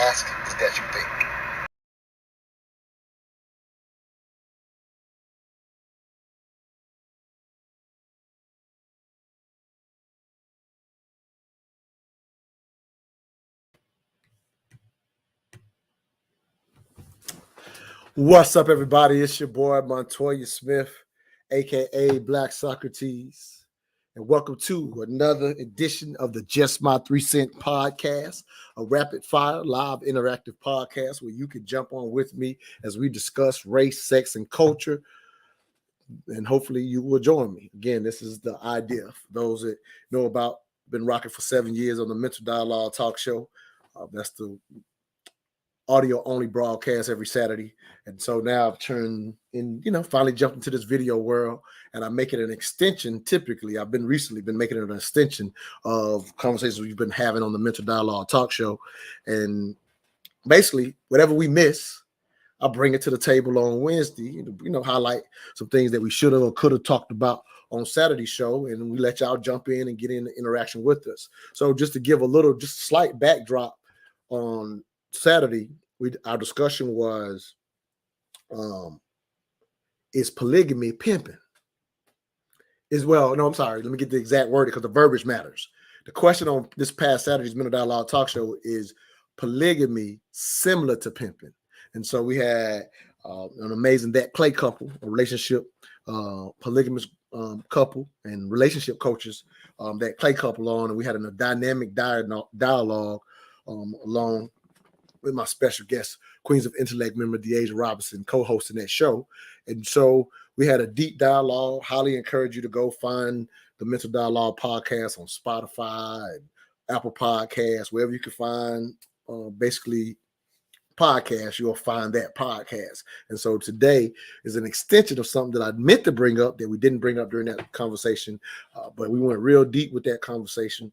ask is that you think. What's up, everybody? It's your boy Montoya Smith, aka Black Socrates, and welcome to another edition of the Just My 3 Cent podcast, a rapid fire live interactive podcast where you can jump on with me as we discuss race, sex, and culture. And hopefully you will join me. Again, this is the idea for those that know about, been rocking for 7 years on the Mental Dialogue Talk Show. That's the audio only broadcast every Saturday. And so now I've turned in, finally jumped into this video world, and I make it an extension. Typically, I've been recently making it an extension of conversations we've been having on the Mental Dialogue Talk Show. And basically, whatever we miss, I'll bring it to the table on Wednesday, highlight some things that we should have or could have talked about on Saturday's show, and we let y'all jump in and get in the interaction with us. So just to give a little, just slight backdrop on Saturday, our discussion was, is polygamy pimping? Let me get the exact word because the verbiage matters. The question on this past Saturday's Mental Dialogue Talk Show is polygamy similar to pimping? And so we had an amazing that play couple, a relationship polygamous couple and relationship coaches, that play couple on, and we had a dynamic dialogue along with my special guest, Queens of Intellect member Deasia Robinson, co-hosting that show. And so we had a deep dialogue. Highly encourage you to go find the Mental Dialogue podcast on Spotify and Apple Podcasts, wherever you can find basically podcasts, you'll find that podcast. And so today is an extension of something that I meant to bring up that we didn't bring up during that conversation, but we went real deep with that conversation.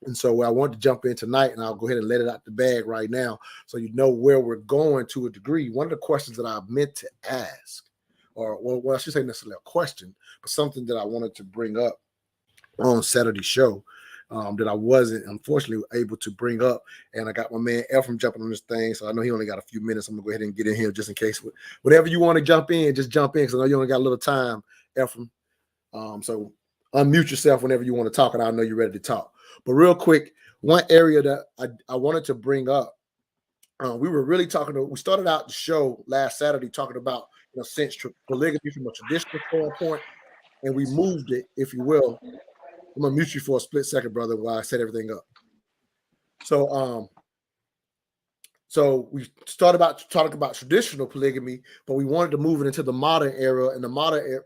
And so I want to jump in tonight, and I'll go ahead and let it out the bag right now so you know where we're going to a degree. One of the questions that I meant to ask, or I should say necessarily a question, but something that I wanted to bring up on Saturday's show that I wasn't, unfortunately, able to bring up. And I got my man Ephraim jumping on this thing, so I know he only got a few minutes. I'm going to go ahead and get in here just in case. Whatever you want to jump in, just jump in, because I know you only got a little time, Ephraim. So unmute yourself whenever you want to talk, and I know you're ready to talk. But real quick, one area that I wanted to bring up, we were really we started out the show last Saturday talking about polygamy from a traditional standpoint, and we moved it, if you will. I'm going to mute you for a split second, brother, while I set everything up. So we started talking about traditional polygamy, but we wanted to move it into the modern era, and the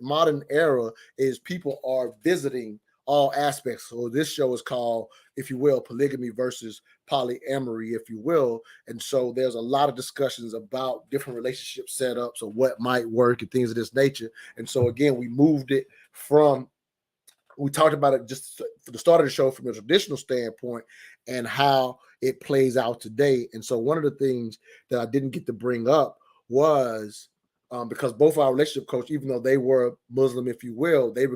modern era is people are visiting all aspects. So this show is called, if you will, Polygamy versus Polyamory, if you will. And so there's a lot of discussions about different relationship setups or what might work and things of this nature. And so again, we moved it we talked about it just for the start of the show from a traditional standpoint and how it plays out today. And so one of the things that I didn't get to bring up was because both our relationship coaches, even though they were Muslim, if you will, they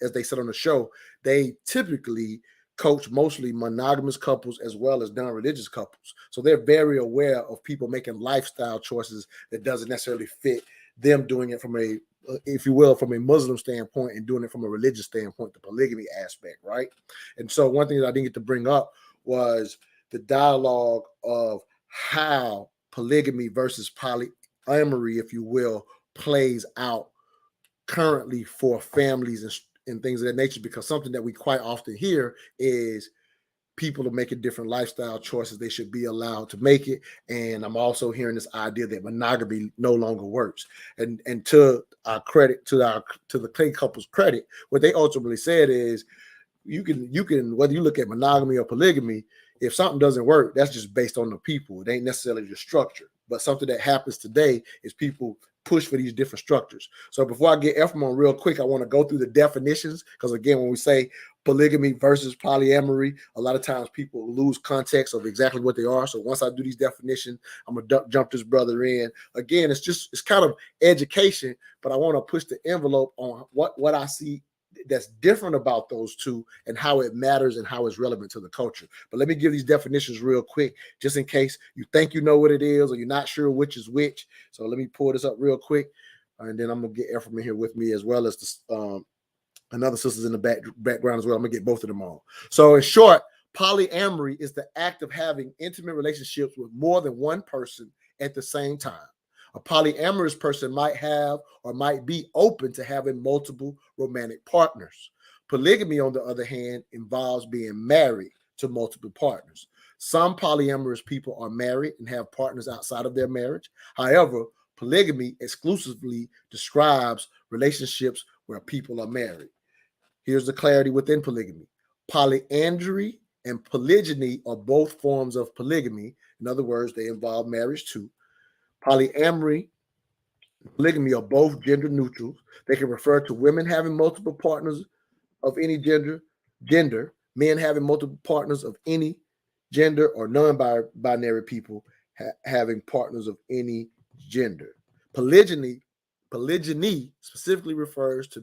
as they said on the show, they typically coach mostly monogamous couples as well as non-religious couples. So they're very aware of people making lifestyle choices that doesn't necessarily fit them doing it from a, if you will, from a Muslim standpoint and doing it from a religious standpoint, the polygamy aspect, right? And so one thing that I didn't get to bring up was the dialogue of how polygamy versus polyamory, if you will, plays out currently for families and things of that nature, because something that we quite often hear is people are making different lifestyle choices. They should be allowed to make it. And I'm also hearing this idea that monogamy no longer works. And to our credit, to the Clay couple's credit, what they ultimately said is you can whether you look at monogamy or polygamy, if something doesn't work, that's just based on the people. It ain't necessarily the structure. But something that happens today is people push for these different structures. So before I get Ephraim on real quick, I want to go through the definitions, because again, when we say polygamy versus polyamory, a lot of times people lose context of exactly what they are. So once I do these definitions, I'm gonna jump this brother in. Again, it's kind of education, but I want to push the envelope on what I see that's different about those two and how it matters and how it's relevant to the culture. But let me give these definitions real quick, just in case you think you know what it is or you're not sure which is which. So let me pull this up real quick, and then I'm gonna get Ephraim in here with me as well as the, another sister's in the background as well. I'm gonna get both of them on. So in short, polyamory is the act of having intimate relationships with more than one person at the same time. A polyamorous person might have or might be open to having multiple romantic partners. Polygamy, on the other hand, involves being married to multiple partners. Some polyamorous people are married and have partners outside of their marriage. However, polygamy exclusively describes relationships where people are married. Here's the clarity within polygamy. Polyandry and polygyny are both forms of polygamy. In other words, they involve marriage too. Polyamory and polygamy are both gender neutral. They can refer to women having multiple partners of any gender, men having multiple partners of any gender, or non-binary people having partners of any gender. Polygyny specifically refers to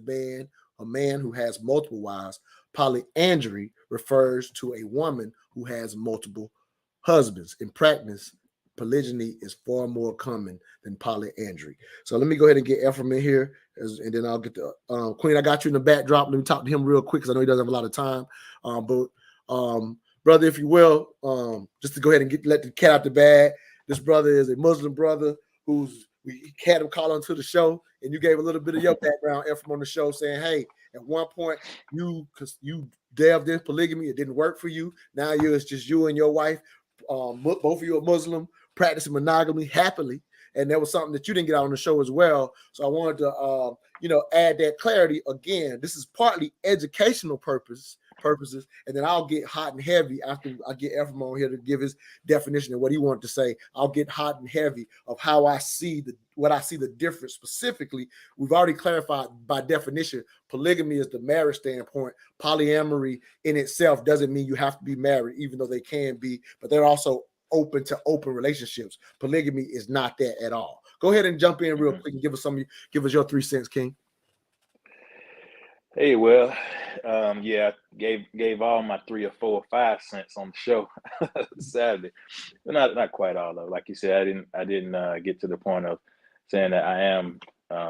a man who has multiple wives. Polyandry refers to a woman who has multiple husbands. In practice, polygyny is far more common than polyandry. So let me go ahead and get Ephraim in here, and then I'll get the Queen. I got you in the backdrop. Let me talk to him real quick because I know he doesn't have a lot of time. Brother, if you will, just to go ahead and let the cat out the bag. This brother is a Muslim brother we had him call onto the show, and you gave a little bit of your background, Ephraim, on the show, saying, hey, at one point you delved in polygamy, it didn't work for you. Now it's just you and your wife. Both of you are Muslim, practicing monogamy happily, and that was something that you didn't get out on the show as well. So I wanted to, add that clarity. Again, this is partly educational purposes, and then I'll get hot and heavy after I get Ephraim on here to give his definition of what he wanted to say. I'll get hot and heavy of how I see the difference specifically. We've already clarified by definition, polygamy is the marriage standpoint. Polyamory in itself doesn't mean you have to be married, even though they can be, but they're also open to open relationships. Polygamy is not that at all. Go ahead and jump in real quick and give us your 3 cents, King. Hey, well, yeah, gave all my 3 or 4 or 5 cents on the show Saturday, but not quite all of it. Like you said, I didn't get to the point of saying that I am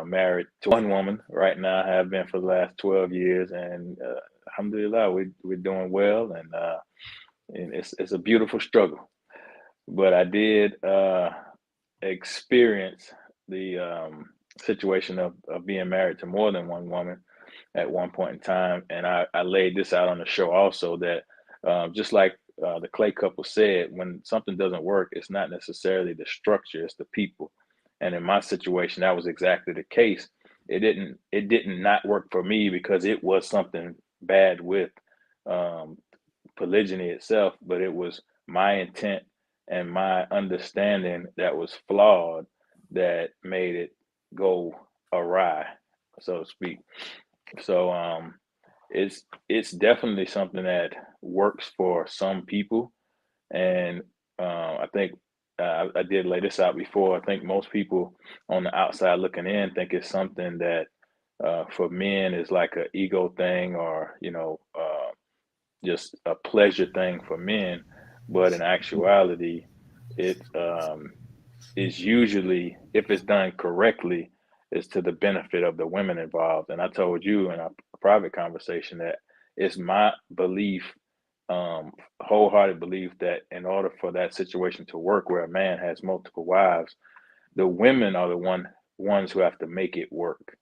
married to one woman right now. I have been for the last 12 years, and alhamdulillah, we're doing well, and it's a beautiful struggle. But I did experience the situation of being married to more than one woman at one point in time. And I laid this out on the show also, that just like the Clay couple said, when something doesn't work, it's not necessarily the structure, it's the people. And in my situation, that was exactly the case. It didn't not work for me because it was something bad with polygyny itself, but it was my intent and my understanding that was flawed that made it go awry, so to speak. So it's definitely something that works for some people, and I think I did lay this out before. I think most people on the outside looking in think it's something that for men is like an ego thing, or just a pleasure thing for men, but in actuality, it is usually, if it's done correctly, is to the benefit of the women involved. And I told you in a private conversation that it's my belief, wholehearted belief, that in order for that situation to work, where a man has multiple wives, the women are the ones who have to make it work.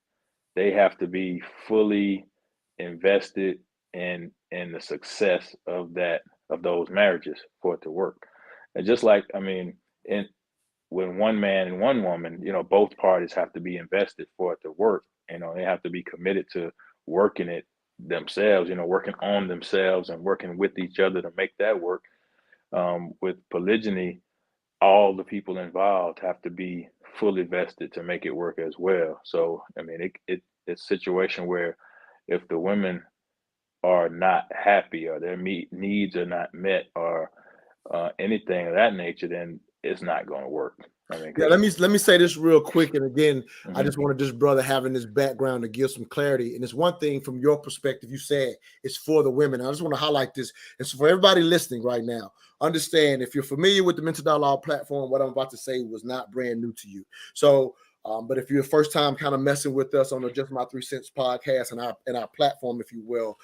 They have to be fully invested in the success of those marriages for it to work. And just like, I mean, in when one man and one woman, both parties have to be invested for it to work. They have to be committed to working it themselves, working on themselves and working with each other to make that work. With polygyny, all the people involved have to be fully vested to make it work as well. So, I mean, it's a situation where if the women are not happy, or their needs are not met, or anything of that nature, then it's not going to work. I mean, Yeah, because let me say this real quick. And again, I just mm-hmm, wanted this brother having this background to give some clarity. And it's one thing from your perspective, you said it's for the women. I just want to highlight this. It's for everybody listening right now. Understand, if you're familiar with the Mental Dialogue platform, what I'm about to say was not brand new to you. So, but if you're first time kind of messing with us on the Just My 3 Cents podcast and our platform, if you will,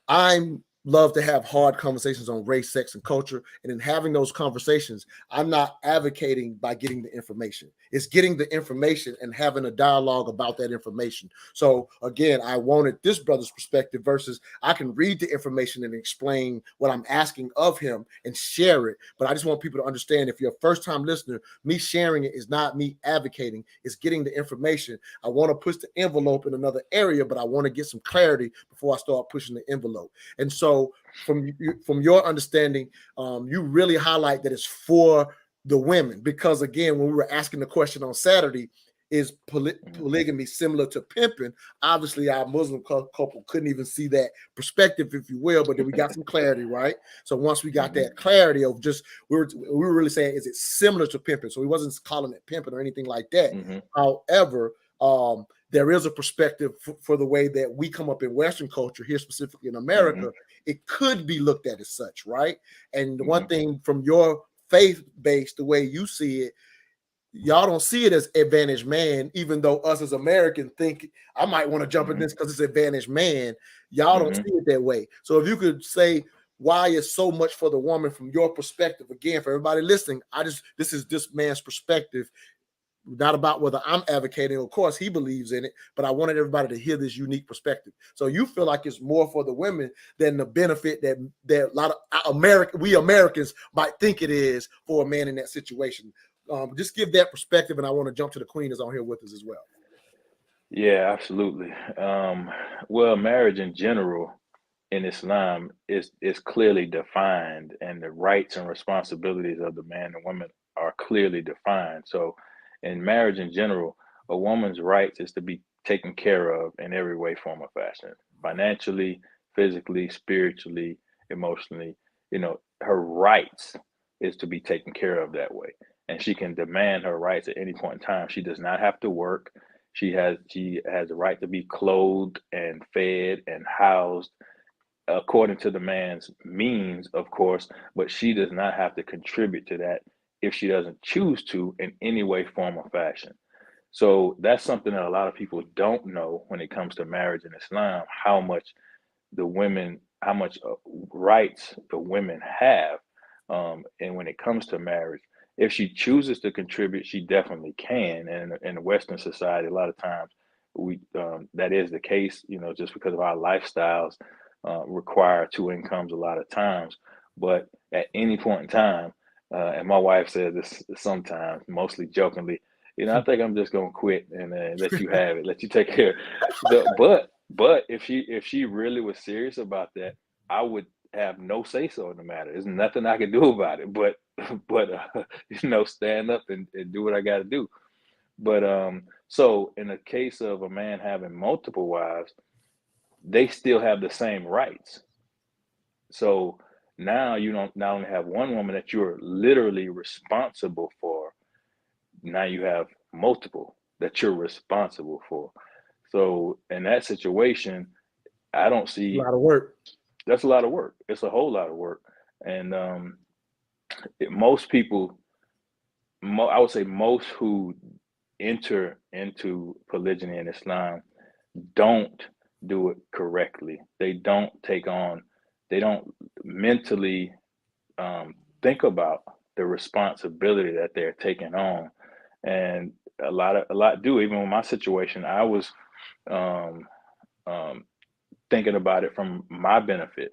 I'm love to have hard conversations on race, sex, and culture. And in having those conversations, I'm not advocating by getting the information. It's getting the information and having a dialogue about that information. So again, I wanted this brother's perspective versus I can read the information and explain what I'm asking of him and share it. But I just want people to understand, if you're a first-time listener, me sharing it is not me advocating, it's getting the information. I want to push the envelope in another area, but I want to get some clarity before I start pushing the envelope. And so from your understanding, you really highlight that it's for the women, because again, when we were asking the question on Saturday, is polygamy similar to pimping? Obviously, our Muslim couple couldn't even see that perspective, if you will, but then we got some clarity, right? So once we got mm-hmm, that clarity of just, we were really saying, is it similar to pimping? So we wasn't calling it pimping or anything like that. mm-hmm, However, there is a perspective for the way that we come up in Western culture here, specifically in mm-hmm, America. It could be looked at as such, right? And the mm-hmm, one thing from your faith base, the way you see it, y'all don't see it as advantage man, even though us as Americans think I might want to jump in mm-hmm, this because it's advantage man. Y'all don't mm-hmm. see it that way. So if you could say why it's so much for the woman from your perspective, again, for everybody listening, this is this man's perspective, not about whether I'm advocating. Of course, he believes in it, but I wanted everybody to hear this unique perspective. So you feel like it's more for the women than the benefit that a lot of we Americans might think it is for a man in that situation. Just give that perspective, and I want to jump to the queen that's on here with us as well. Yeah, absolutely. Well, marriage in general in Islam is clearly defined, and the rights and responsibilities of the man and woman are clearly defined. So, in marriage in general, a woman's rights is to be taken care of in every way, form, or fashion, financially, physically, spiritually, emotionally. You know, her rights is to be taken care of that way, and she can demand her rights at any point in time. She does not have to work. She has the right to be clothed and fed and housed according to the man's means, of course, but she does not have to contribute to that if she doesn't choose to in any way, form, or fashion. So that's something that a lot of people don't know when it comes to marriage in Islam, how much rights the women have. And when it comes to marriage, if she chooses to contribute, she definitely can. And in Western society, a lot of times we that is the case, you know, just because of our lifestyles require two incomes a lot of times. But at any point in time, and my wife says this sometimes, mostly jokingly, you know, I think I'm just gonna quit and let you have it, let you take care. So, but if she really was serious about that, I would have no say so in the matter. There's nothing I can do about it, but stand up and do what I got to do. But so in the case of a man having multiple wives, they still have the same rights. So now you don't not only have one woman that you're literally responsible for, now you have multiple that you're responsible for. So in that situation, I don't A see lot of work. that's a lot of work. It's a whole lot of work. And most people, I would say most who enter into polygyny in Islam don't do it correctly. They don't mentally think about the responsibility that they're taking on. And a lot do. Even in my situation, I was um, um, thinking about it from my benefit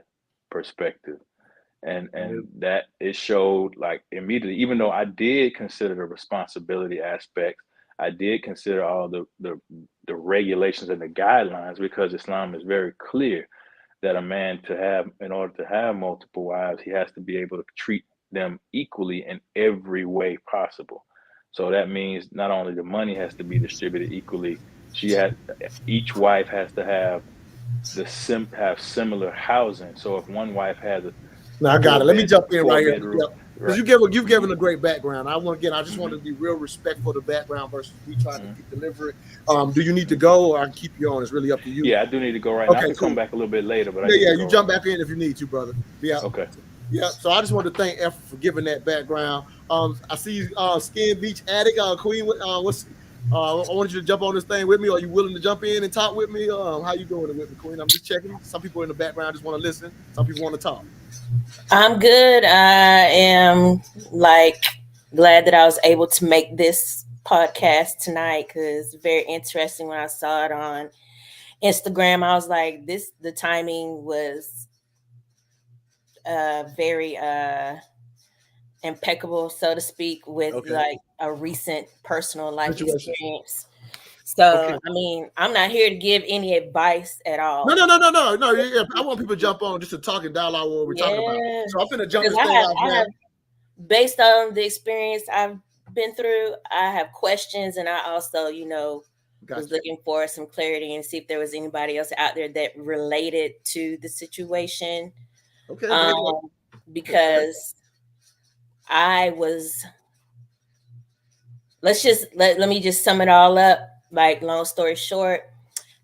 perspective, Yeah. and that it showed like immediately. Even though I did consider the responsibility aspect, I did consider all the regulations and the guidelines, because Islam is very clear that a man, in order to have multiple wives, he has to be able to treat them equally in every way possible. So that means not only the money has to be distributed equally, she had each wife has to have similar housing. So if one wife has a Now I got four it. Let me bed jump in four right here. bedroom, Yep. Because Right. you've given a great background. I just want to be real respectful of the background versus me trying to deliver it. Do you need to go, or I can keep you on? It's really up to you. Yeah, I do need to go right now. I Okay, can come cool. back a little bit later, but I Yeah, need to yeah. go You right jump now. back in if you need to, brother. Yeah, Okay. yeah. So I just want to thank F for giving that background. I see you, Skin Beach Attic, Queen. What's I want you to jump on this thing with me. Are you willing to jump in and talk with me? How you doing it with me, Queen? I'm just checking. Some people in the background just want to listen. Some people want to talk. I'm good. I am like glad that I was able to make this podcast tonight because it's very interesting when I saw it on Instagram. I was like, the timing was very impeccable, so to speak, with Okay. like a recent personal life Situations. experience. So, Okay. I mean, I'm not here to give any advice at No, all. no, no, no, no, no. Yeah, I want people to jump on just to talk and dialogue what we're talking about. Yeah. So I'm gonna jump Because this thing off I now. have based on the experience I've been through, I have questions, and I also, was Gotcha. looking for some clarity and see if there was anybody else out there that related to the situation. Okay, bring it up. Um, because I was, let me just sum it all up. Like, long story short,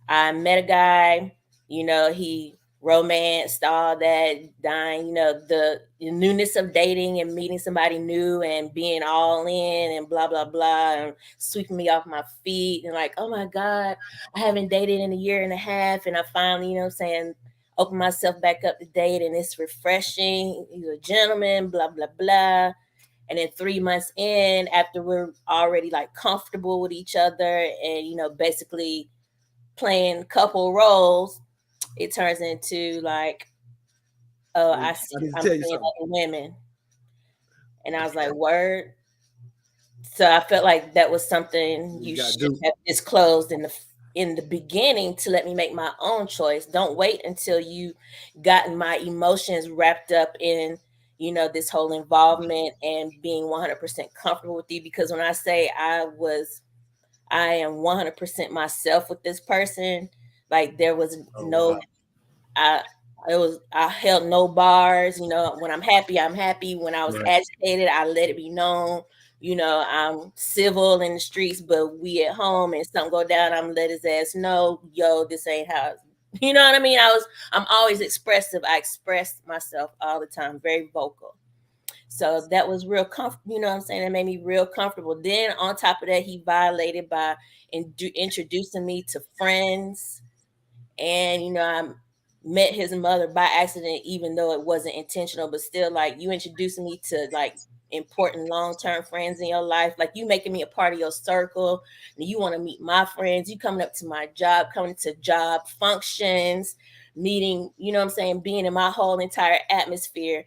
I met a guy, he romanced all that, dying, the newness of dating and meeting somebody new and being all in and blah, blah, blah, and sweeping me off my feet. And like, oh my God, I haven't dated in a year and a half. And I finally, open myself back up to date, and it's refreshing. He's a gentleman, blah, blah, blah. And then 3 months in, after we're already like comfortable with each other and, basically playing couple roles, it turns into like, oh, I need to I'm tell you seeing something. other women. And I was like, word. So I felt like that was something You you got to should do. have disclosed in the beginning to let me make my own choice. Don't wait until you gotten my emotions wrapped up in, this whole involvement and being 100% comfortable with you. Because when I say I am 100% myself with this person, like there was Oh no, wow. I, I held no bars. When I'm happy, I'm happy. When I was Right. agitated, I let it be known. I'm civil in the streets, but we at home and something go down, I'm let his ass know, yo, this ain't how. You know what I mean? I'm always expressive. I express myself all the time, very vocal. So that was real comfortable. You know what I'm saying? That made me real comfortable. Then on top of that, he violated by introducing me to friends. And, I met his mother by accident, even though it wasn't intentional, but still, like, you introducing me to like important long-term friends in your life, like you making me a part of your circle, and you want to meet my friends, you coming up to my job, coming to job functions, meeting, what I'm saying, being in my whole entire atmosphere,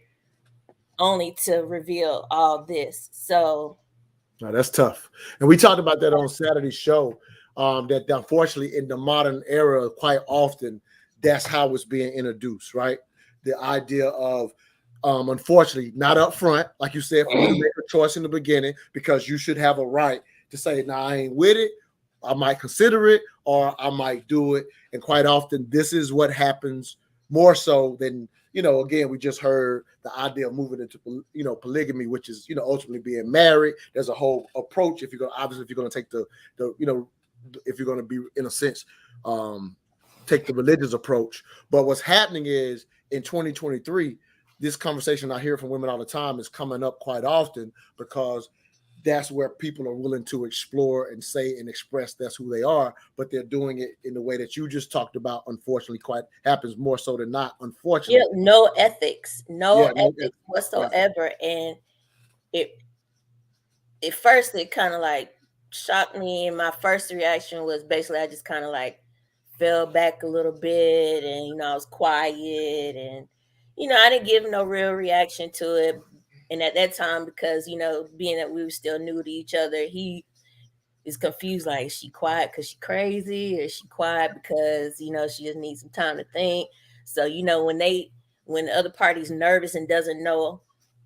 only to reveal all this. So No, that's tough. And we talked about that on Saturday's show. That unfortunately in the modern era, quite often, that's how it's being introduced, right? The idea of unfortunately, not up front, like you said, for you to make a choice in the beginning, because you should have a right to say, "No, I ain't with it. I might consider it, or I might do it." And quite often, this is what happens more so than again, we just heard the idea of moving into polygamy, which is ultimately being married. There's a whole approach if you're going obviously if you're going to take the if you're going to be in a sense take the religious approach. But what's happening is in 2023, this conversation I hear from women all the time is coming up quite often because that's where people are willing to explore and say and express that's who they are, but they're doing it in the way that you just talked about. Unfortunately, quite happens more so than not. yeah, Unfortunately, no ethics, no yeah, no, ethics yeah, whatsoever. And it at first it kind of like shocked me, and my first reaction was basically I just kind of like fell back a little bit, and I was quiet, and I didn't give no real reaction to it. And at that time, because being that we were still new to each other, he is confused, like, is she quiet because she crazy, or is she quiet because she just needs some time to think. So when the other party's nervous and doesn't know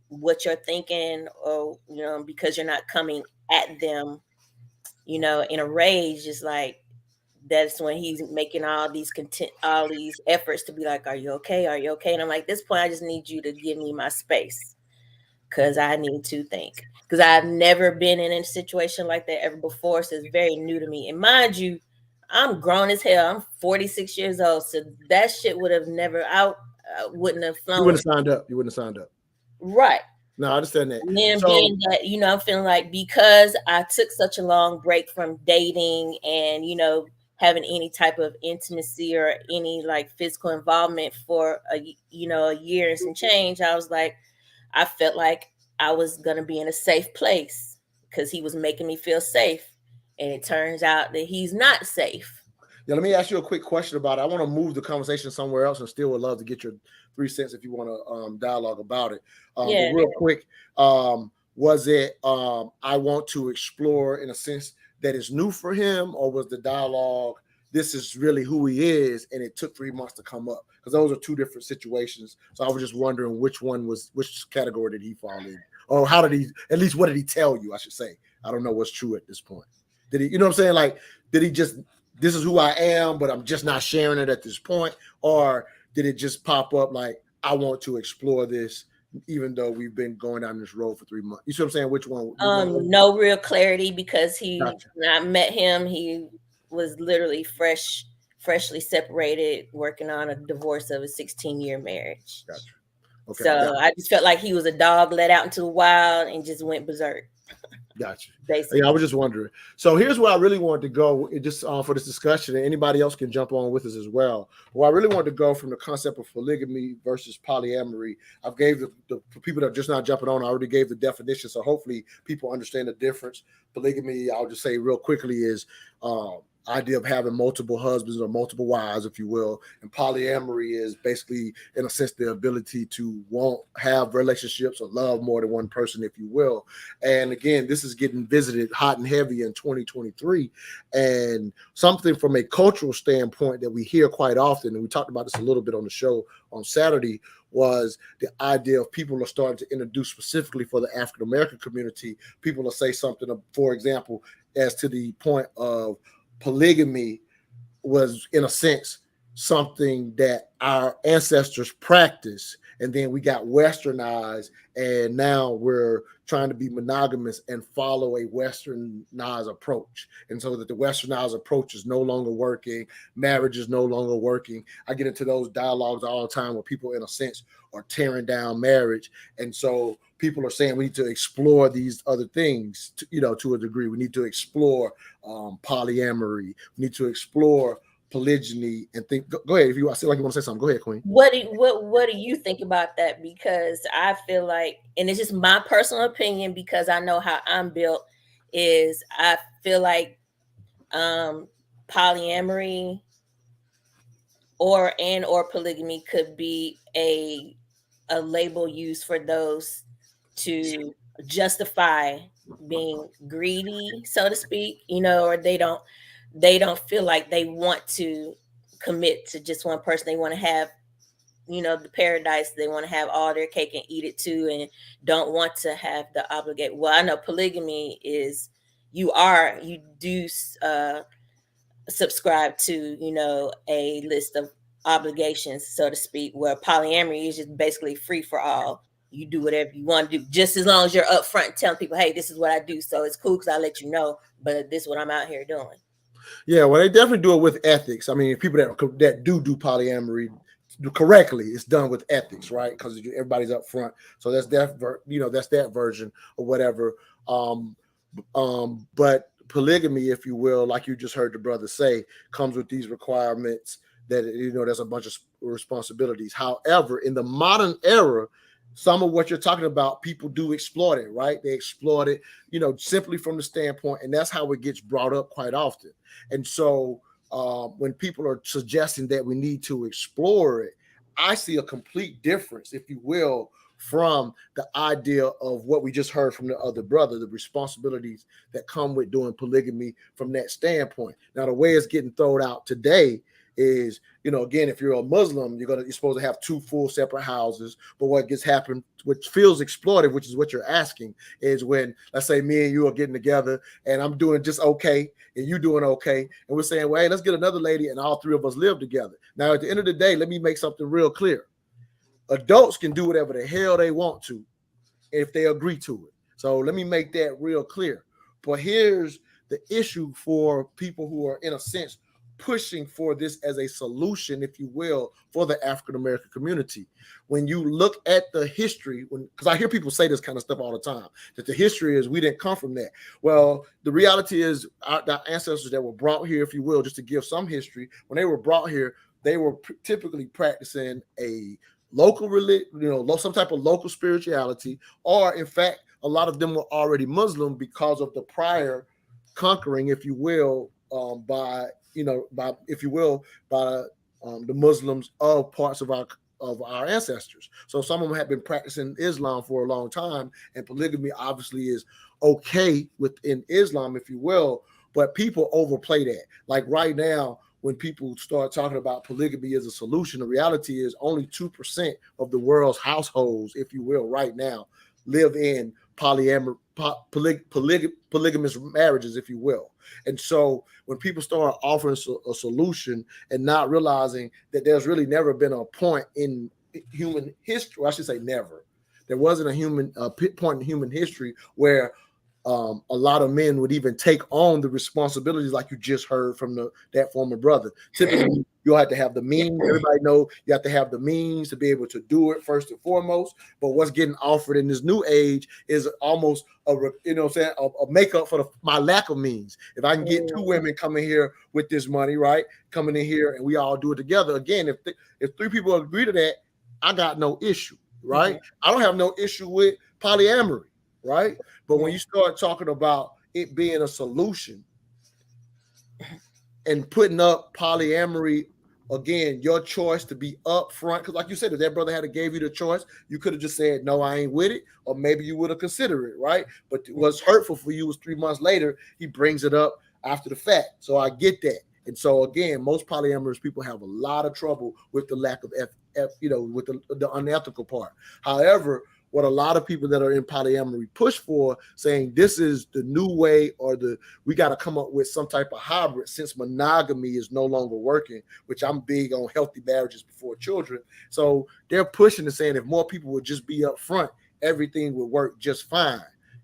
what you're thinking, or because you're not coming at them in a rage, just like, that's when he's making all these efforts to be like, are you okay, are you okay? And I'm like, at this point I just need you to give me my space. because I need to think. Because I've never been in a situation like that ever before, so it's very new to me. And mind you, I'm grown as hell. I'm 46 years old, so that shit would have never out. I wouldn't have You flown wouldn't with have signed up. You wouldn't have signed up. right. No, I understand that. And then So being that, I'm feeling like because I took such a long break from dating and, having any type of intimacy or any like physical involvement for a year and some change, I was like, I felt like I was going to be in a safe place because he was making me feel safe. And it turns out that he's not safe. yeah, let me ask you a quick question about it. I want to move the conversation somewhere else and still would love to get your 3 cents if you want to dialogue about it. Yeah. But real quick, was it I want to explore in a sense that is new for him, or was the dialogue this is really who he is and it took 3 months to come up? Because those are two different situations. So I was just wondering which category did he fall in? Or how did he, at least what did he tell you, I should say? I don't know what's true at this point. Did he, you know what I'm saying? Like, did he just, this is who I am, but I'm just not sharing it at this point? Or did it just pop up like, I want to explore this, even though we've been going down this road for 3 months? You see what I'm saying? Which one? No real clarity because Gotcha. when I met him, he was literally freshly separated, working on a divorce of a 16-year marriage. Gotcha. Okay. So Gotcha. I just felt like he was a dog let out into the wild and just went berserk. Gotcha. Basically. Yeah, I was just wondering. So here's where I really wanted to go, just for this discussion, and anybody else can jump on with us as well. Well, I really wanted to go from the concept of polygamy versus polyamory. I've gave the for people that are just not jumping on, I already gave the definition, so hopefully people understand the difference. Polygamy, I'll just say real quickly, is idea of having multiple husbands or multiple wives, if you will. And polyamory is basically, in a sense, the ability to have relationships or love more than one person, if you will. And again, this is getting visited hot and heavy in 2023. And something from a cultural standpoint that we hear quite often, and we talked about this a little bit on the show on Saturday, was the idea of people are starting to introduce specifically for the African-American community. People will say something, for example, as to the point of polygamy was, in a sense, something that our ancestors practiced, and then we got westernized, and now we're trying to be monogamous and follow a westernized approach. And so that the westernized approach is no longer working, marriage is no longer working. I get into those dialogues all the time where people, in a sense, are tearing down marriage. And so people are saying we need to explore these other things, to a degree. We need to explore polyamory. We need to explore polygyny and think. Go ahead. If you, I feel like you want to say something. Go ahead, Queen. What do you think about that? Because I feel like, and it's just my personal opinion, because I know how I'm built, is I feel like polyamory or polygamy could be a label used for those to justify being greedy, so to speak, or they don't feel like they want to commit to just one person. They want to have, the paradise. They want to have all their cake and eat it too, and don't want to have the obligate. Well, I know polygamy is you do subscribe to, a list of obligations, so to speak, where polyamory is just basically free for all. You do whatever you want to do, just as long as you're upfront telling people, hey, this is what I do. So it's cool because I let you know, but this is what I'm out here doing. Yeah, well, they definitely do it with ethics. I mean, people that do polyamory correctly, it's done with ethics, right? Because everybody's up front. So that's that version or whatever. But polygamy, if you will, like you just heard the brother say, comes with these requirements that, there's a bunch of responsibilities. However, in the modern era, some of what you're talking about, people do exploit it, right? They exploit it, simply from the standpoint, and that's how it gets brought up quite often. And so when people are suggesting that we need to explore it, I see a complete difference, if you will, from the idea of what we just heard from the other brother, the responsibilities that come with doing polygamy from that standpoint. Now, the way it's getting thrown out today is, again, if you're a Muslim, you're supposed to have 2 full separate houses. But what happen, which feels exploitive, which is what you're asking, is when, let's say, me and you are getting together and I'm doing just okay and you doing okay, and we're saying, well, hey, let's get another lady and all 3 of us live together. Now, at the end of the day, let me make something real clear. Adults can do whatever the hell they want to. if they agree to it. So let me make that real clear. But here's the issue for people who are, in a sense, pushing for this as a solution, if you will, for the African American community. When you look at the history, because I hear people say this kind of stuff all the time, that the history is we didn't come from that. Well, the reality is the ancestors that were brought here, if you will, just to give some history, when they were brought here, they were typically practicing a local religion, some type of local spirituality, or in fact, a lot of them were already Muslim because of the prior conquering, if you will, by the Muslims of parts of our ancestors. So some of them have been practicing Islam for a long time, and polygamy obviously is okay within Islam, if you will, but people overplay that. Like right now, when people start talking about polygamy as a solution, the reality is only 2% of the world's households, if you will, right now live in polygamous marriages, if you will. And so when people start offering a solution and not realizing that there's really never been a point in human history, I should say never, there wasn't a point in human history where a lot of men would even take on the responsibilities, like you just heard from that former brother. Typically, you'll have to have the means. Everybody know you have to have the means to be able to do it first and foremost. But what's getting offered in this new age is almost a makeup for my lack of means. If I can get two women coming here with this money, right, coming in here, and we all do it together. Again, if three people agree to that, I got no issue, right? I don't have no issue with polyamory. Right. But when you start talking about it being a solution and putting up polyamory, again, your choice to be upfront, because like you said, if that brother had gave you the choice, you could have just said, no, I ain't with it. Or maybe you would have considered it. Right. But what's hurtful for you was 3 months later, he brings it up after the fact. So I get that. And so, again, most polyamorous people have a lot of trouble with the lack of, with the unethical part. However, what a lot of people that are in polyamory push for, saying this is the new way, or we got to come up with some type of hybrid, since monogamy is no longer working, which I'm big on healthy marriages before children. So they're pushing and saying if more people would just be upfront, everything would work just fine.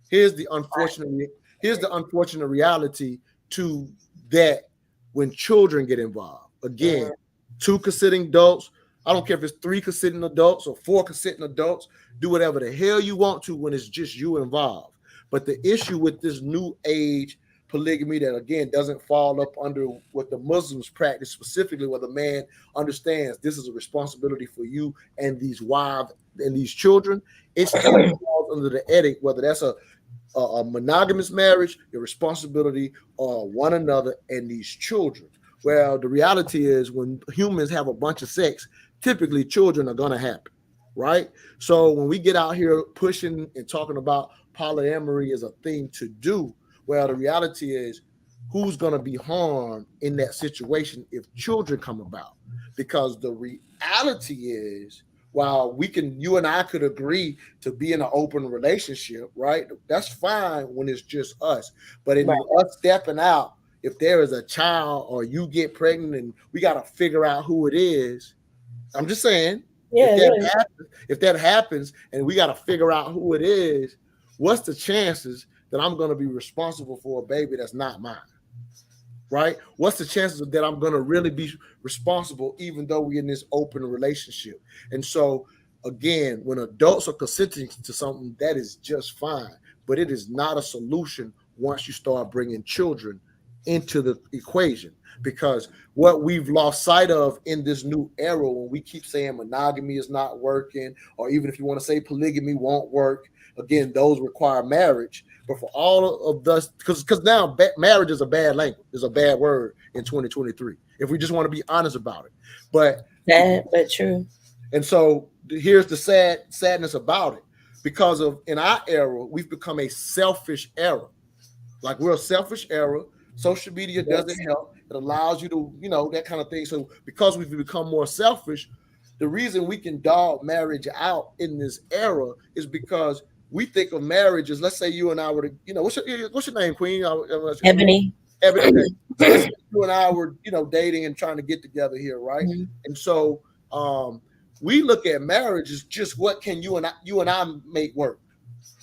Here's the unfortunate reality to that when children get involved. Again, 2 consenting adults. I don't care if it's 3 consenting adults or 4 consenting adults. Do whatever the hell you want to when it's just you involved. But the issue with this new age polygamy that, again, doesn't fall up under what the Muslims practice, specifically where the man understands this is a responsibility for you and these wives and these children, it still falls under the edict, whether that's a monogamous marriage, your responsibility on one another and these children. Well, the reality is when humans have a bunch of sex, typically children are going to happen, right? So when we get out here pushing and talking about polyamory as a thing to do, well, the reality is who's going to be harmed in that situation if children come about? Because the reality is, while you and I could agree to be in an open relationship, right? That's fine when it's just us. But in us stepping out, if there is a child or you get pregnant and we got to figure out who it is, I'm just saying, if that happens and we got to figure out who it is, what's the chances that I'm going to be responsible for a baby that's not mine? Right? What's the chances that I'm going to really be responsible, even though we're in this open relationship? And so, again, when adults are consenting to something, that is just fine. But it is not a solution once you start bringing children into the equation. Because what we've lost sight of in this new era, when we keep saying monogamy is not working, or even if you want to say polygamy won't work, again, those require marriage. But for all of us, because now marriage is a bad language, is a bad word in 2023, if we just want to be honest about it. But sad, but true. And so here's the sadness about it. Because of, in our era, we've become a selfish era. Like, we're a selfish era. Social media doesn't help. It allows you to, that kind of thing. So because we've become more selfish, the reason we can dog marriage out in this era is because we think of marriage as, let's say you and I were to, what's your name, Queen? Ebony. Ebony. Okay. You and I were, dating and trying to get together here, right? Mm-hmm. And so we look at marriage as just what can you and I make work.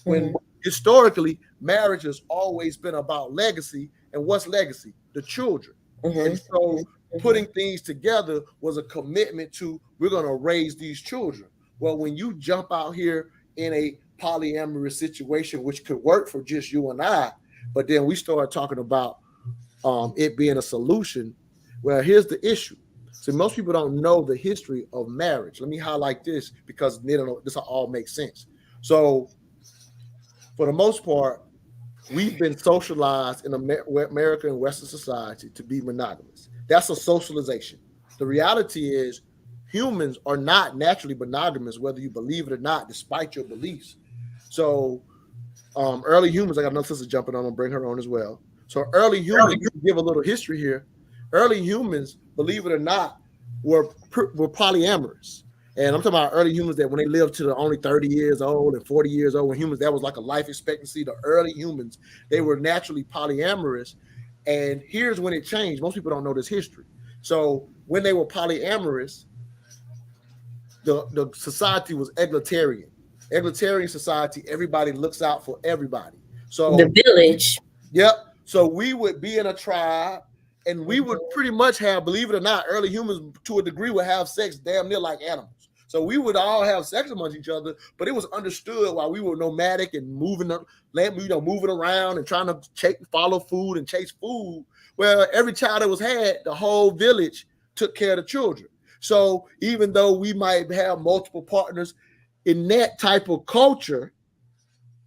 When historically, marriage has always been about legacy. And what's legacy? The children. And so putting things together was a commitment to, we're going to raise these children. Well, when you jump out here in a polyamorous situation, which could work for just you and I, but then we start talking about it being a solution. Well, here's the issue. So most people don't know the history of marriage. Let me highlight this because this all makes sense. So for the most part, we've been socialized in American and Western society to be monogamous. That's a socialization. The reality is humans are not naturally monogamous, whether you believe it or not, despite your beliefs. So early humans, I got another sister jumping on, I'm gonna bring her on as well. So early humans, to give a little history here, early humans, believe it or not, were polyamorous. And I'm talking about early humans that when they lived to the only 30 years old and 40 years old, when humans, that was like a life expectancy. The early humans, they were naturally polyamorous. And here's when it changed. Most people don't know this history. So when they were polyamorous, the society was egalitarian. Egalitarian society, everybody looks out for everybody. So the village. Yep. So we would be in a tribe and we would pretty much have, believe it or not, early humans to a degree would have sex damn near like animals. So we would all have sex amongst each other, but it was understood while we were nomadic and moving around and trying to follow food and chase food. Well, every child that was had, the whole village took care of the children. So even though we might have multiple partners in that type of culture,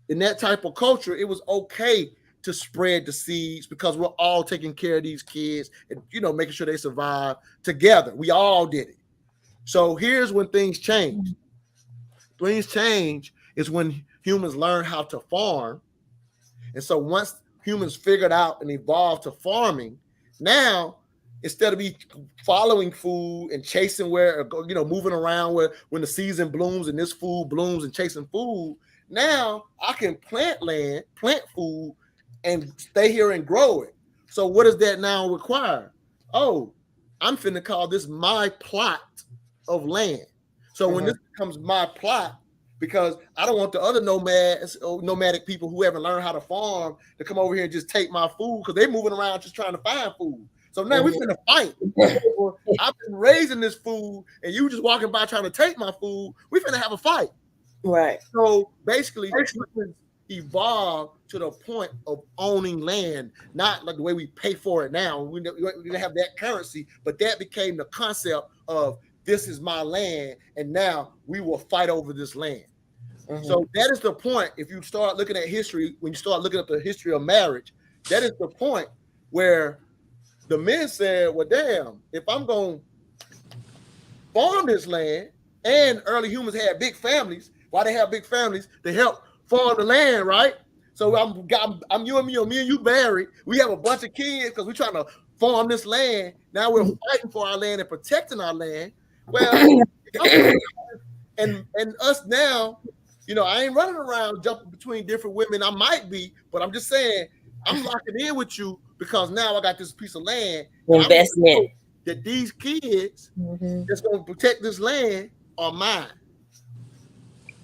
it was okay to spread the seeds because we're all taking care of these kids and, making sure they survive together. We all did it. So here's when things change. Things change is when humans learn how to farm. And so once humans figured out and evolved to farming, now instead of me following food and chasing moving around when the season blooms and this food blooms and chasing food, now I can plant food and stay here and grow it. So what does that now require? Oh, I'm finna call this my plot of land. So when this becomes my plot, because I don't want the other nomadic people who haven't learned how to farm to come over here and just take my food because they're moving around just trying to find food. So now we're finna fight. I've been raising this food and you just walking by trying to take my food. We're finna have a fight. Right. So basically, humans evolved to the point of owning land, not like the way we pay for it now. We didn't have that currency, but that became the concept of this is my land, and now we will fight over this land. So that is the point. If you start looking at history, when you start looking at the history of marriage, that is the point where the men said, well, damn, if I'm going to farm this land, and early humans had big families. Why they have big families? They help farm the land, right? So I'm you and me, or me and you married. We have a bunch of kids because we're trying to farm this land. Now we're fighting for our land and protecting our land. Well, and us now, I ain't running around jumping between different women. I might be, but I'm just saying I'm locking in with you because now I got this piece of land. Investment. That these kids that's going to protect this land are mine.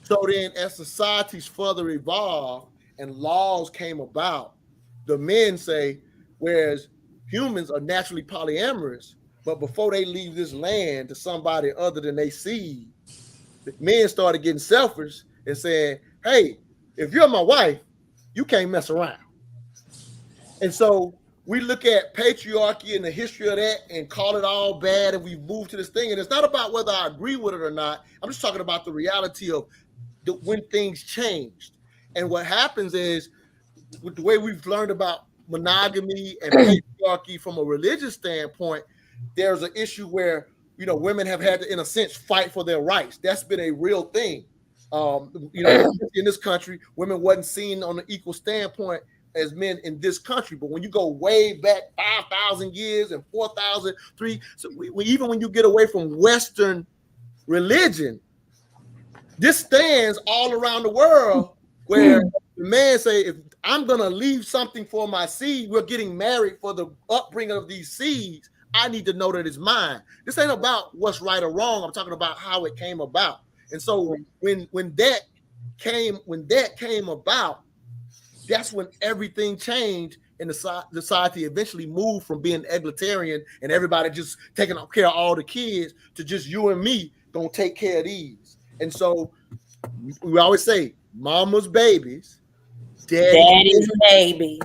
So then as societies further evolved and laws came about, the men say, whereas humans are naturally polyamorous, but before they leave this land to somebody other than they seed, the men started getting selfish and saying, hey, if you're my wife, you can't mess around. And so we look at patriarchy and the history of that and call it all bad, and we've moved to this thing. And it's not about whether I agree with it or not. I'm just talking about the reality of when things changed. And what happens is, with the way we've learned about monogamy and patriarchy from a religious standpoint, there's an issue where, women have had to, in a sense, fight for their rights. That's been a real thing. In this country, women wasn't seen on an equal standpoint as men in this country. But when you go way back 5,000 years and 4,000, so even when you get away from Western religion, this stands all around the world where the man say, if I'm going to leave something for my seed, we're getting married for the upbringing of these seeds, I need to know that it's mine. This ain't about what's right or wrong. I'm talking about how it came about. And so when that came about, that's when everything changed, and the society eventually moved from being egalitarian and everybody just taking care of all the kids to just you and me gonna take care of these. And so we always say, "Mama's babies, daddy's baby."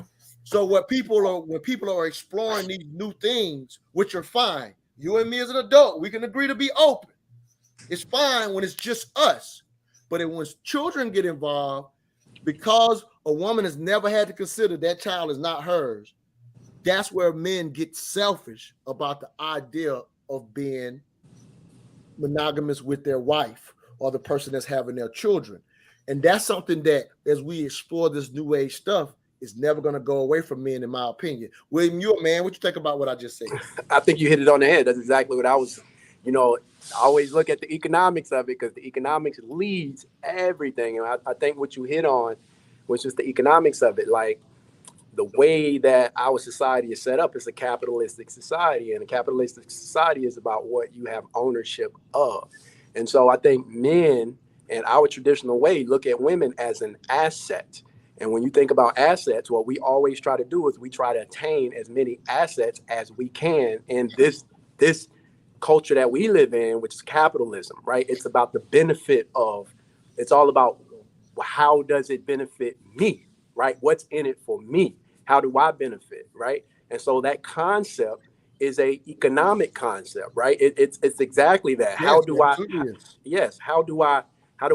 So when people are exploring these new things, which are fine, you and me as an adult, we can agree to be open. It's fine when it's just us, but when children get involved, because a woman has never had to consider that child is not hers, that's where men get selfish about the idea of being monogamous with their wife or the person that's having their children. And that's something that, as we explore this new age stuff, is never going to go away from men, in my opinion. William, you're a man. What you think about what I just said? I think you hit it on the head. That's exactly what I was, I always look at the economics of it, because the economics leads everything. And I think what you hit on was just the economics of it. Like, the way that our society is set up is a capitalistic society, and a capitalistic society is about what you have ownership of. And so I think men, in our traditional way, look at women as an asset. And when you think about assets, what we always try to do is we try to attain as many assets as we can in this culture that we live in, which is capitalism, right? It's about the benefit of, it's all about how does it benefit me, right? What's in it for me? How do I benefit, right? And so that concept is a economic concept, right? It's exactly that. Yes, how do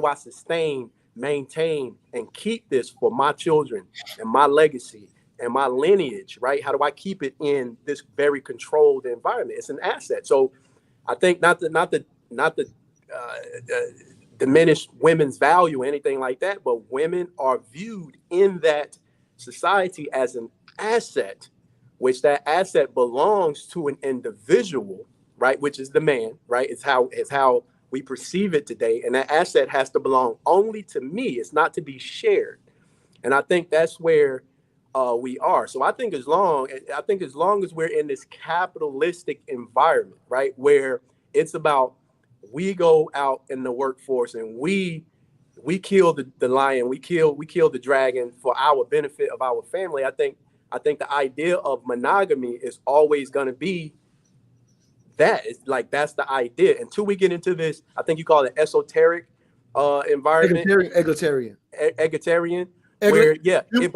I sustain, maintain, and keep this for my children and my legacy and my lineage, right? How do I keep it in this very controlled environment? It's an asset. So I think not to diminish women's value or anything like that, but women are viewed in that society as an asset, which that asset belongs to an individual, right? Which is the man, right? It's how we perceive it today. And that asset has to belong only to me. It's not to be shared. And I think that's where we are. So I think as long as we're in this capitalistic environment, right, where it's about, we go out in the workforce and we kill the lion, we kill the dragon for our benefit of our family. I think the idea of monogamy is always going to be that. It's like, that's the idea until we get into this, I think you call it esoteric environment, egalitarian. Where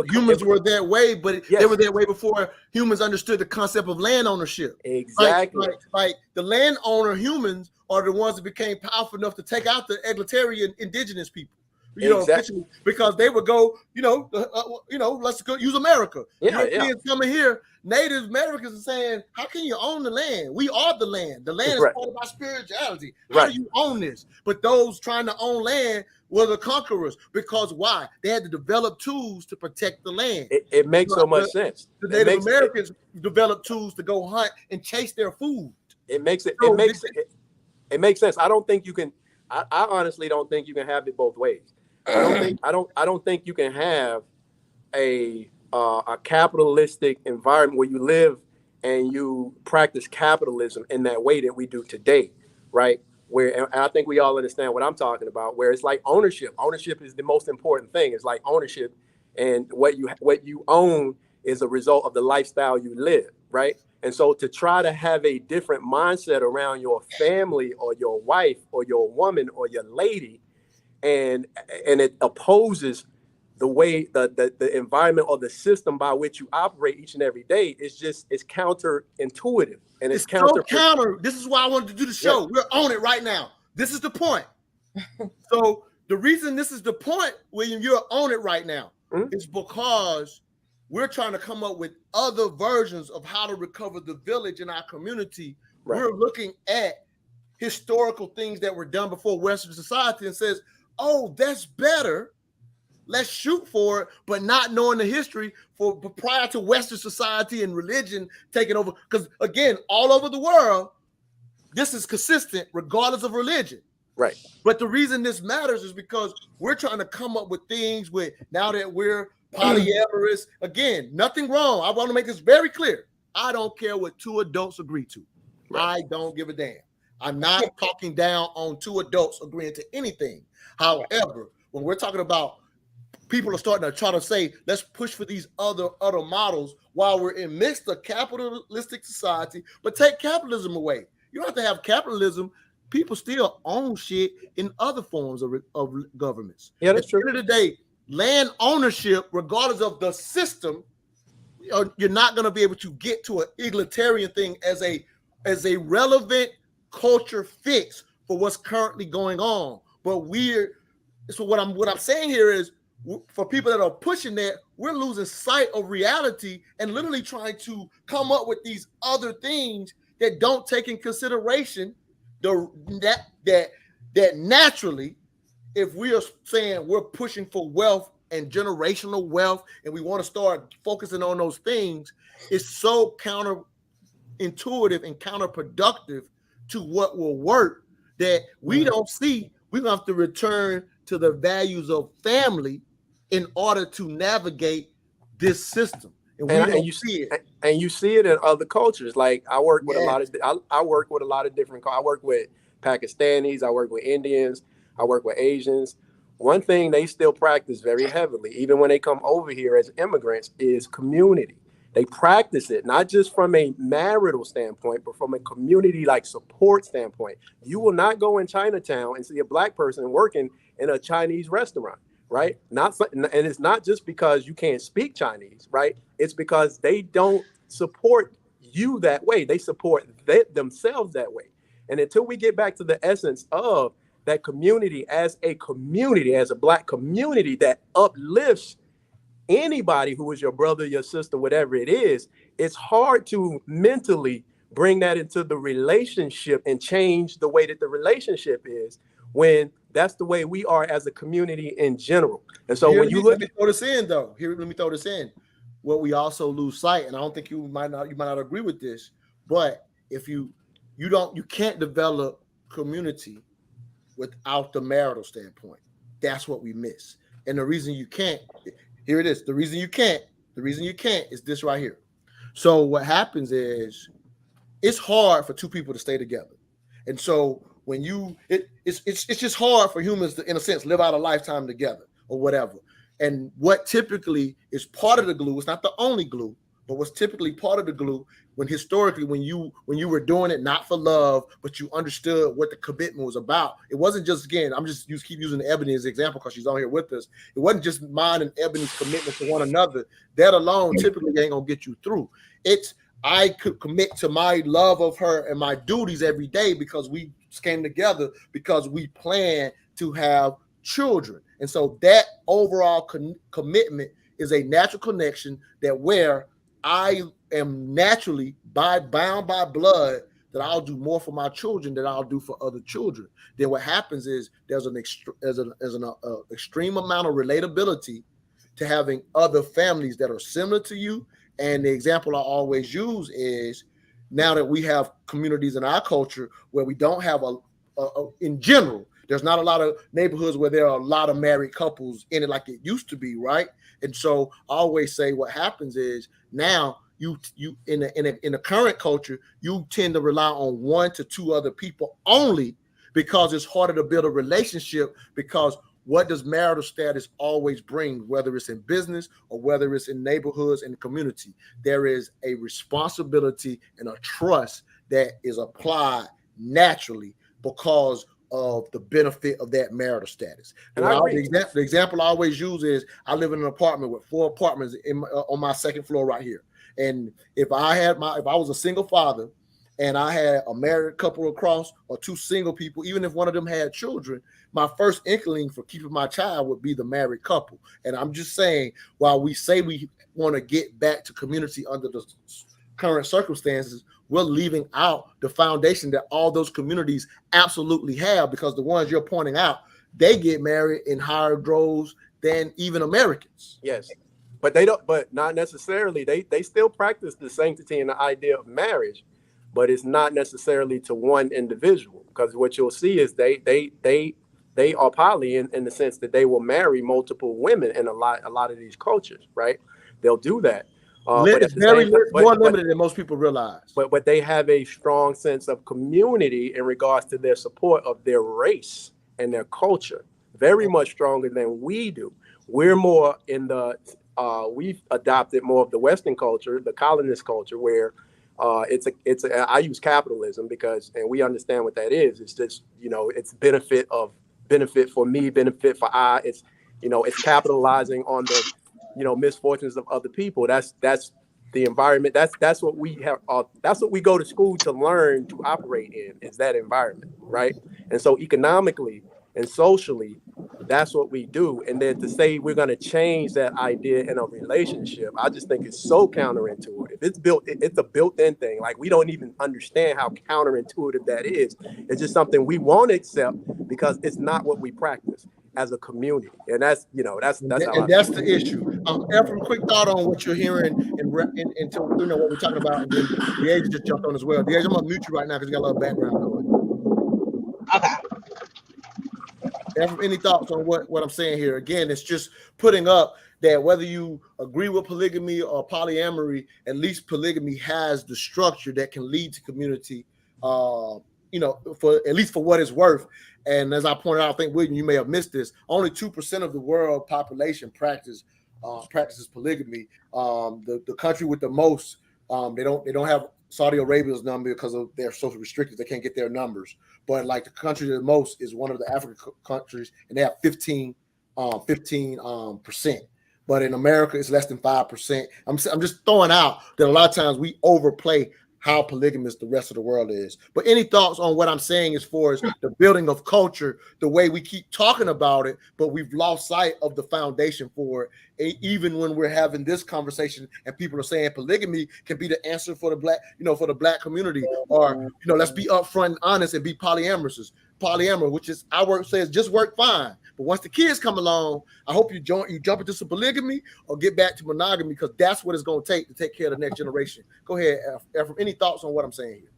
humans were that way, but they were that way before humans understood the concept of land ownership. Exactly. Like the landowner humans are the ones that became powerful enough to take out the egalitarian indigenous people. Exactly. Because they would go, let's go use America. Europeans coming here, Native Americans are saying, how can you own the land? We are the land. The land is part of our spirituality. How do you own this? But those trying to own land were the conquerors. Because why? They had to develop tools to protect the land. It makes so much sense. The Native Americans developed tools to go hunt and chase their food. It makes sense. I don't think you can. I honestly don't think you can have it both ways. I don't think you can have a capitalistic environment where you live and you practice capitalism in that way that we do today, right? And I think we all understand what I'm talking about, where it's like ownership. Ownership is the most important thing. It's like ownership, and what you own is a result of the lifestyle you live, right? And so to try to have a different mindset around your family or your wife or your woman or your lady, and it opposes the way the environment or the system by which you operate each and every day, it's counterintuitive. And it's counter. This is why I wanted to do the show. Yeah. We're on it right now. This is the point. So the reason this is the point, William, you're on it right now, is because we're trying to come up with other versions of how to recover the village in our community. Right. We're looking at historical things that were done before Western society and says, oh, that's better. Let's shoot for it, but not knowing the history prior to Western society and religion taking over. Because again, all over the world, this is consistent regardless of religion. Right. But the reason this matters is because we're trying to come up with things now that we're polyamorous. Again, nothing wrong. I want to make this very clear. I don't care what two adults agree to. Right. I don't give a damn. I'm not talking down on two adults agreeing to anything. However, when we're talking about people are starting to try to say, let's push for these other models while we're in midst of capitalistic society, but take capitalism away. You don't have to have capitalism. People still own shit in other forms of governments. Yeah, that's At true. the end of the day, land ownership, regardless of the system, you're not going to be able to get to an egalitarian thing as a relevant culture fix for what's currently going on. But so what I'm saying here is, for people that are pushing that, we're losing sight of reality and literally trying to come up with these other things that don't take in consideration that naturally, if we are saying we're pushing for wealth and generational wealth, and we want to start focusing on those things, it's so counterintuitive and counterproductive to what will work that we don't see. We're going to have to return to the values of family in order to navigate this system. And you see it. And you see it in other cultures. Like I work with a lot of different. I work with Pakistanis. I work with Indians. I work with Asians. One thing they still practice very heavily, even when they come over here as immigrants, is community. They practice it not just from a marital standpoint, but from a community like support standpoint. You will not go in Chinatown and see a black person working in a Chinese restaurant, right? And it's not just because you can't speak Chinese, right? It's because they don't support you that way. They support themselves that way. And until we get back to the essence of that community, as a black community that uplifts anybody who is your brother, your sister, whatever it is, it's hard to mentally bring that into the relationship and change the way that the relationship is when that's the way we are as a community in general. And so when you look, let me throw this in though. Let me throw this in. What we also lose sight, and I don't think you might not agree with this, but if you can't develop community without the marital standpoint. That's what we miss. And the reason you can't, here it is. The reason you can't is this right here. So what happens is it's hard for two people to stay together. And so when it's just hard for humans to, in a sense, live out a lifetime together or whatever. And what typically is part of the glue, it's not the only glue, but what's typically part of the glue, when historically, when you were doing it not for love, but you understood what the commitment was about. It wasn't just, again, keep using Ebony as an example because she's on here with us. It wasn't just mine and Ebony's commitment to one another. That alone typically ain't gonna get you through. It's, I could commit to my love of her and my duties every day because we came together, because we plan to have children. And so that overall commitment is a natural connection that where I am naturally bound by blood, that I'll do more for my children than I'll do for other children. Then what happens is there's an extreme amount of relatability to having other families that are similar to you. And the example I always use is, now that we have communities in our culture where we don't have in general, there's not a lot of neighborhoods where there are a lot of married couples in it like it used to be, right? And so I always say what happens is, now you in a current culture, you tend to rely on one to two other people only, because it's harder to build a relationship. Because what does marital status always bring, whether it's in business or whether it's in neighborhoods and community? There is a responsibility and a trust that is applied naturally because of the benefit of that marital status. And the example I always use is, I live in an apartment with 4 apartments on my second floor right here. And if I was a single father and I had a married couple across, or 2 single people, even if one of them had children, my first inkling for keeping my child would be the married couple. And I'm just saying, while we say we want to get back to community under the current circumstances, we're leaving out the foundation that all those communities absolutely have, because the ones you're pointing out, they get married in higher droves than even Americans. Yes. But they don't, but not necessarily. They still practice the sanctity and the idea of marriage, but it's not necessarily to one individual. Because what you'll see is they are poly in the sense that they will marry multiple women in a lot of these cultures, right? They'll do that. It's more limited than most people realize. But they have a strong sense of community in regards to their support of their race and their culture. very much stronger than we do. We're more in the we've adopted more of the Western culture, the colonist culture, where I use capitalism because, and we understand what that is. It's just, it's benefit for me, benefit for I. It's, it's capitalizing on the, misfortunes of other people. That's the environment. That's what we have. That's what we go to school to learn to operate in, is that environment, right? And so economically and socially, that's what we do. And then to say we're going to change that idea in a relationship, I just think it's so counterintuitive. It's a built-in thing. Like, we don't even understand how counterintuitive that is. It's just something we won't accept because it's not what we practice as a community. And that's the issue. Ephraim, quick thought on what you're hearing until what we're talking about, and then Diego just jumped on as well. Diego, I'm gonna mute you right now because you got a lot of background noise. Okay. Any thoughts on what I'm saying here? Again, it's just putting up that whether you agree with polygamy or polyamory, at least polygamy has the structure that can lead to community, for at least for what it's worth. And as I pointed out, I think, William, you may have missed this, only 2% of the world population practices polygamy. The country with the most, they don't have Saudi Arabia's number because of their social restrictions. They can't get their numbers. But like the country the most is one of the African countries, and they have 15%. But in America, it's less than 5%. I'm just throwing out that a lot of times we overplay how polygamous the rest of the world is. But any thoughts on what I'm saying as far as the building of culture, the way we keep talking about it, but we've lost sight of the foundation for it, even when we're having this conversation and people are saying polygamy can be the answer for the black community, or, let's be upfront and honest and be polyamorous, which is, our work says just work fine. But once the kids come along, I hope you jump into some polygamy or get back to monogamy, because that's what it's going to take care of the next generation. Go ahead, Ephraim. Any thoughts on what I'm saying here?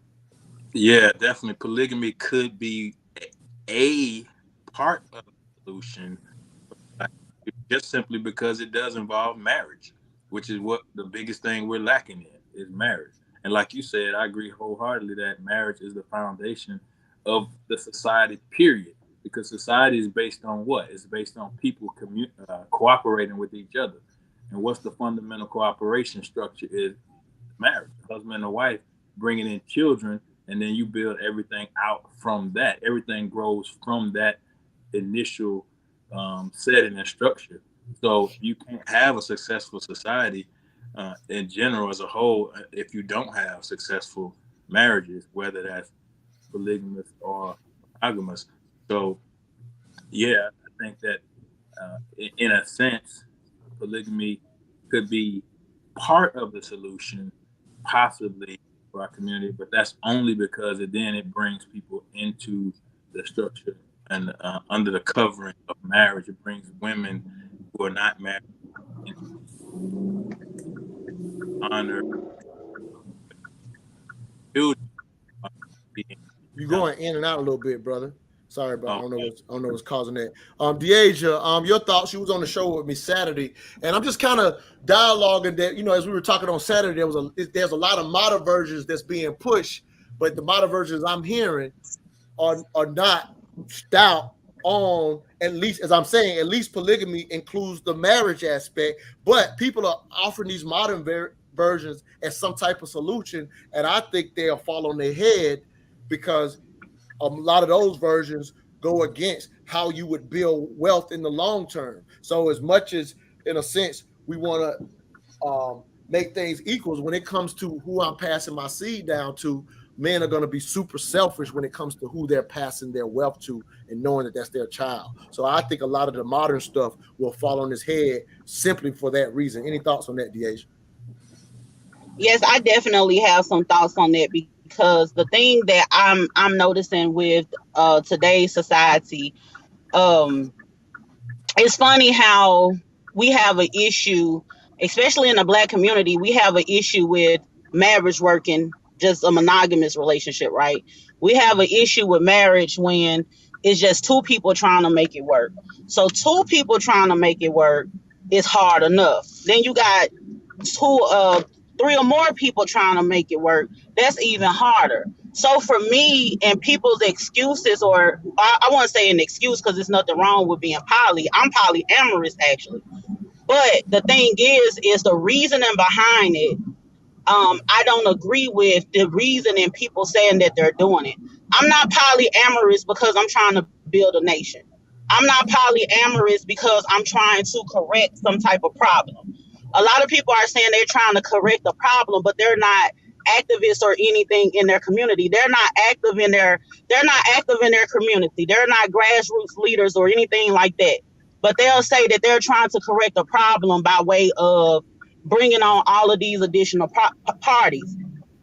Yeah, definitely. Polygamy could be a part of the solution, just simply because it does involve marriage, which is what the biggest thing we're lacking in, is marriage. And like you said, I agree wholeheartedly that marriage is the foundation of the society, period. Because society is based on what? It's based on people cooperating with each other. And what's the fundamental cooperation structure is marriage. Husband and wife bringing in children, and then you build everything out from that. Everything grows from that initial setting and structure. So you can't have a successful society in general as a whole if you don't have successful marriages, whether that's polygamous or monogamous. So, yeah, I think that in a sense, polygamy could be part of the solution, possibly, for our community, but that's only because it brings people into the structure and under the covering of marriage. It brings women who are not married into honor. You're going in and out a little bit, brother. Sorry, but I don't know what's causing that. Deasia, your thoughts. She was on the show with me Saturday, and I'm just kind of dialoguing that, as we were talking on Saturday, there's a lot of modern versions that's being pushed, but the modern versions I'm hearing are not stout on, at least, as I'm saying, at least polygamy includes the marriage aspect, but people are offering these modern versions as some type of solution, and I think they'll fall on their head, because a lot of those versions go against how you would build wealth in the long term. So as much as, in a sense, we want to make things equals, when it comes to who I'm passing my seed down to, men are going to be super selfish when it comes to who they're passing their wealth to, and knowing that that's their child. So I think a lot of the modern stuff will fall on his head simply for that reason. Any thoughts on that, Deasia? Yes, I definitely have some thoughts on that, because the thing that I'm noticing with today's society, it's funny how we have an issue, especially in the Black community. We have an issue with marriage working, just a monogamous relationship, right? We have an issue with marriage when it's just two people trying to make it work. So two people trying to make it work is hard enough. Then you got 3 or more people trying to make it work, that's even harder. So for me, and people's excuses, or I want to say an excuse because there's nothing wrong with being poly. I'm polyamorous actually. But the thing is the reasoning behind it. I don't agree with the reasoning people saying that they're doing it. I'm not polyamorous because I'm trying to build a nation. I'm not polyamorous because I'm trying to correct some type of problem. A lot of people are saying they're trying to correct the problem, but they're not activists or anything in their community. They're not active in their community. They're not grassroots leaders or anything like that. But they'll say that they're trying to correct a problem by way of bringing on all of these additional parties.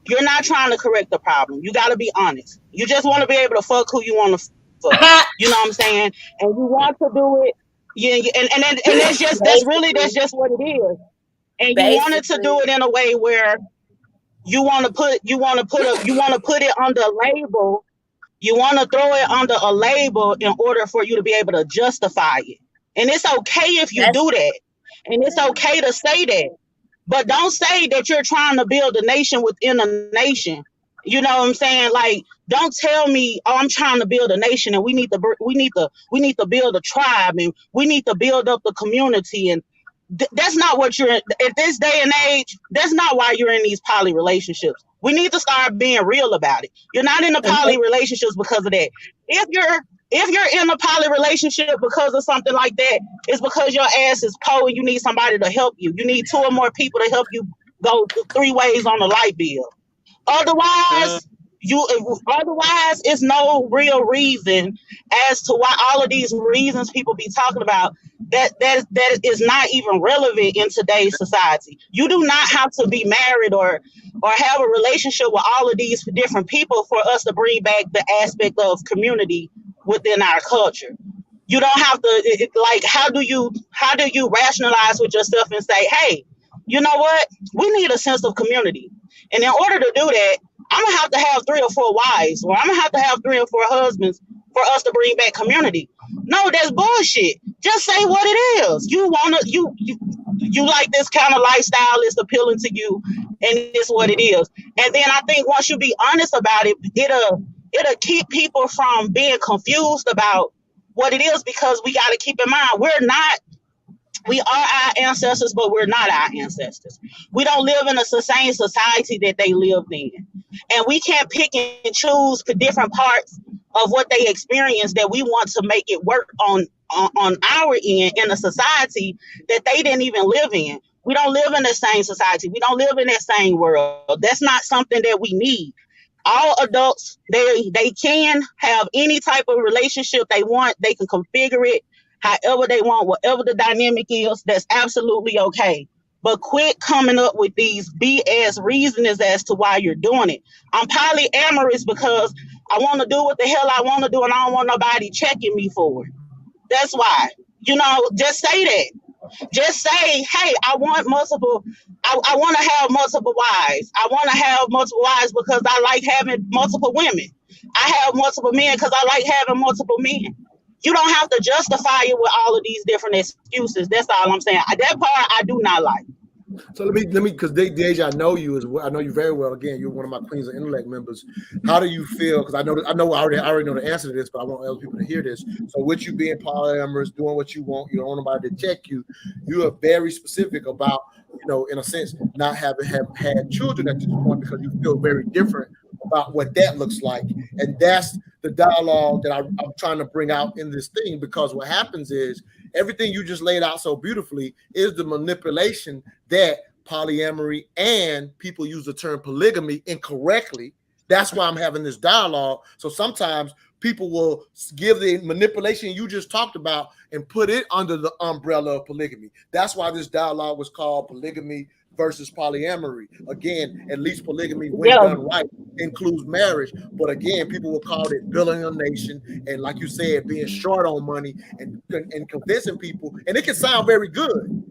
You're not trying to correct the problem. You got to be honest. You just want to be able to fuck who you want to fuck. You know what I'm saying? And you want to do it. Yeah, and that's just what it is. And you wanted to do it in a way where you want to put it under a label. You want to throw it under a label in order for you to be able to justify it. And it's okay if you do that. And it's okay to say that. But don't say that you're trying to build a nation within a nation. You know what I'm saying? Like, don't tell me, oh, I'm trying to build a nation and we need to build a tribe and we need to build up the community. And that's not what you're in. At this day and age, that's not why you're in these poly relationships. We need to start being real about it. You're not in the poly relationships because of that. If you're in a poly relationship because of something like that, it's because your ass is poor and you need somebody to help you. You need 2 or more people to help you go 3 ways on the light bill. Otherwise, it's no real reason as to why all of these reasons people be talking about that is not even relevant in today's society. You do not have to be married or have a relationship with all of these different people for us to bring back the aspect of community within our culture. You don't have to like how do you rationalize with yourself and say, hey, you know what? We need a sense of community. And in order to do that, I'm gonna have to have 3 or 4 wives, or I'm gonna have to have 3 or 4 husbands for us to bring back community. No, that's bullshit. Just say what it is. You like this kind of lifestyle, is appealing to you, and it's what it is. And then I think once you be honest about it, it'll keep people from being confused about what it is, because we got to keep in mind we are our ancestors, but we're not our ancestors. We don't live in the same society that they lived in. And we can't pick and choose the different parts of what they experience that we want to make it work on our end in a society that they didn't even live in. We don't live in the same society. We don't live in that same world. That's not something that we need. All adults, they can have any type of relationship they want. They can configure it however they want, whatever the dynamic is. That's absolutely okay. But quit coming up with these BS reasons as to why you're doing it. I'm polyamorous because I want to do what the hell I want to do, and I don't want nobody checking me for it. That's why. Just say that. Just say, hey, I want multiple. I want to have multiple wives. I want to have multiple wives because I like having multiple women. I have multiple men because I like having multiple men. You don't have to justify it with all of these different excuses. That's all I'm saying. That part I do not like. So let me, because Deja, I know you as well. I know you very well. Again, you're one of my Queens of Intellect members. How do you feel? Because I already know the answer to this, but I want other people to hear this. So with you being polyamorous, doing what you want, you don't want nobody to check you. You are very specific about, in a sense, not having had children at this point, because you feel very different about what that looks like. And that's the dialogue that I'm trying to bring out in this thing, because what happens is everything you just laid out so beautifully is the manipulation that polyamory, and people use the term polygamy incorrectly. That's why I'm having this dialogue. So sometimes people will give the manipulation you just talked about and put it under the umbrella of polygamy. That's why this dialogue was called Polygamy versus Polyamory. Again, at least polygamy, when done right, includes marriage. But again, people will call it building a nation, and like you said, being short on money and convincing people. And it can sound very good.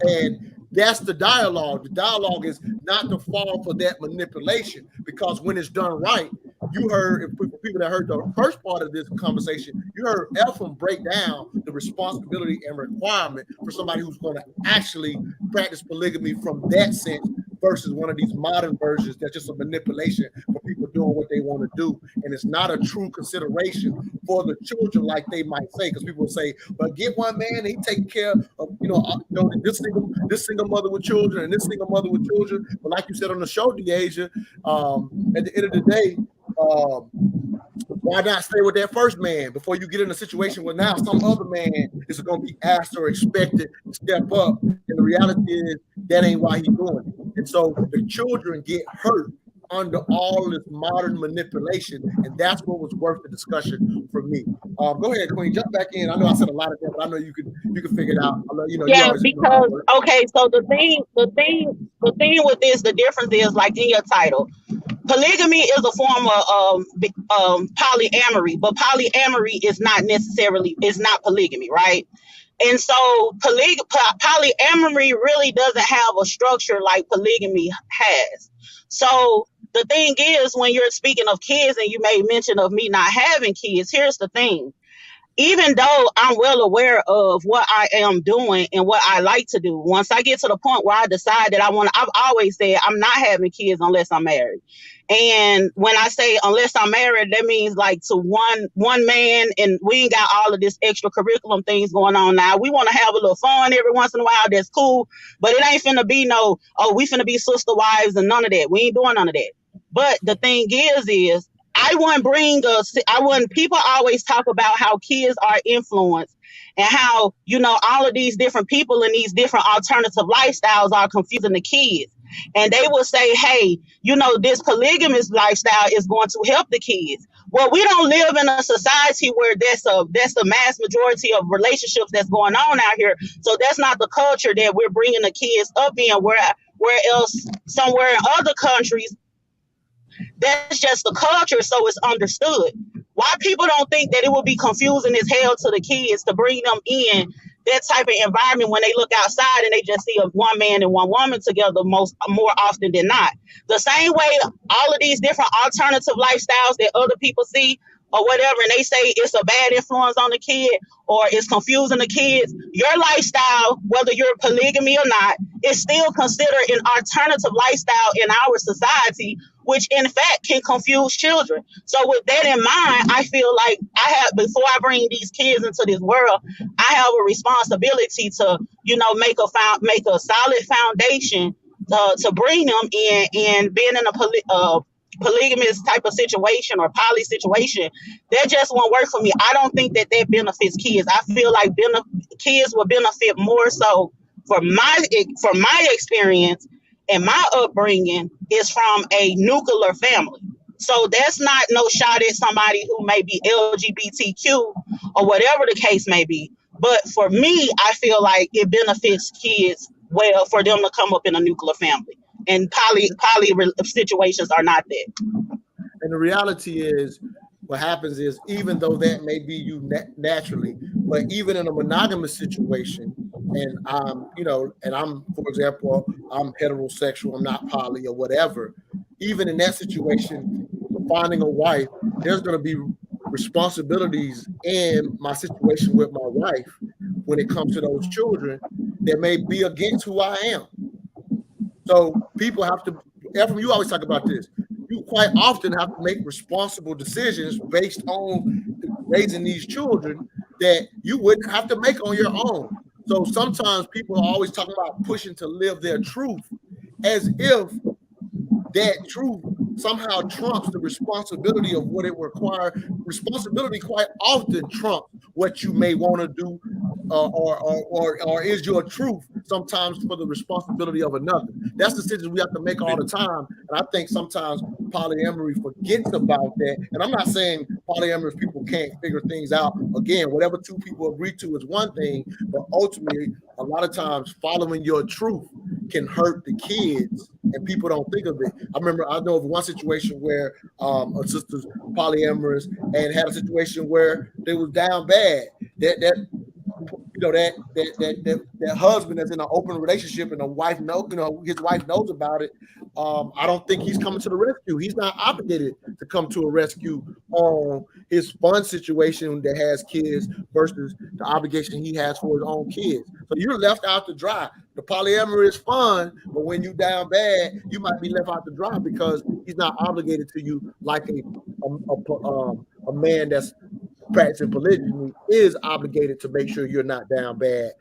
And that's the dialogue. The dialogue is not to fall for that manipulation, because when it's done right, you heard, for people that heard the first part of this conversation, you heard Ephraim break down the responsibility and requirement for somebody who's going to actually practice polygamy from that sense versus one of these modern versions that's just a manipulation for people doing what they want to do. And it's not a true consideration for the children like they might say, because people say, but get one man, he taking care of, this single mother with children and this single mother with children. But like you said on the show, Deasia, at the end of the day, why not stay with that first man before you get in a situation where now some other man is going to be asked or expected to step up? And the reality is that ain't why he's doing it. And so the children get hurt under all this modern manipulation, and that's what was worth the discussion for me. Go ahead, Queen, jump back in. I know I said a lot of that, but I know you can figure it out. Yeah, because okay, so the thing with this, the difference is like in your title. Polygamy is a form of polyamory, but polyamory is not polygamy, right? And so polyamory really doesn't have a structure like polygamy has. So the thing is, when you're speaking of kids and you made mention of me not having kids, here's the thing. Even though I'm well aware of what I am doing and what I like to do, once I get to the point where I decide that I've always said I'm not having kids unless I'm married. And when I say unless I'm married, that means like to one man, and we ain't got all of this extra curriculum things going on now. We want to have a little fun every once in a while. That's cool. But it ain't finna be we finna be sister wives and none of that. We ain't doing none of that. But the thing is, people always talk about how kids are influenced and how, all of these different people in these different alternative lifestyles are confusing the kids. And they will say, hey, this polygamous lifestyle is going to help the kids. Well, we don't live in a society where that's the mass majority of relationships that's going on out here. So that's not the culture that we're bringing the kids up in, where else somewhere in other countries, that's just the culture, so it's understood. Why people don't think that it would be confusing as hell to the kids to bring them in that type of environment when they look outside and they just see one man and one woman together more often than not. The same way all of these different alternative lifestyles that other people see or whatever, and they say it's a bad influence on the kid or it's confusing the kids, your lifestyle, whether you're polygamy or not, is still considered an alternative lifestyle in our society, which in fact can confuse children. So with that in mind, I feel like before I bring these kids into this world, I have a responsibility to, make a solid foundation to bring them in, and being in a polygamous type of situation or poly situation, that just won't work for me. I don't think that benefits kids. I feel like kids will benefit more so for my experience and my upbringing is from a nuclear family. So that's not no shot at somebody who may be LGBTQ or whatever the case may be. But for me, I feel like it benefits kids well for them to come up in a nuclear family. And poly situations are not that. And the reality is, what happens is, even though that may be you naturally, but even in a monogamous situation, and I'm, for example, I'm heterosexual, I'm not poly or whatever, even in that situation, finding a wife, there's going to be responsibilities in my situation with my wife when it comes to those children that may be against who I am. So people have to, Ephraim, you always talk about this. You quite often have to make responsible decisions based on raising these children that you wouldn't have to make on your own. So sometimes people are always talking about pushing to live their truth as if that truth somehow trumps the responsibility of what it requires. Responsibility quite often trumps what you may want to do or is your truth sometimes for the responsibility of another. That's the decision we have to make all the time. And I think sometimes polyamory forgets about that. And I'm not saying polyamorous people can't figure things out. Again, whatever two people agree to is one thing, but ultimately, a lot of times following your truth can hurt the kids, and people don't think of it. I know of one situation where a sister's polyamorous and had a situation where they was down bad. That that husband that's in an open relationship and the wife his wife knows about it. I don't think he's coming to the rescue. He's not obligated to come to a rescue on his fun situation that has kids versus the obligation he has for his own kids. So you're left out to dry. The polyamory is fun, but when you down bad, you might be left out to dry because he's not obligated to you like a man that's practicing polygamy is obligated to make sure you're not down bad,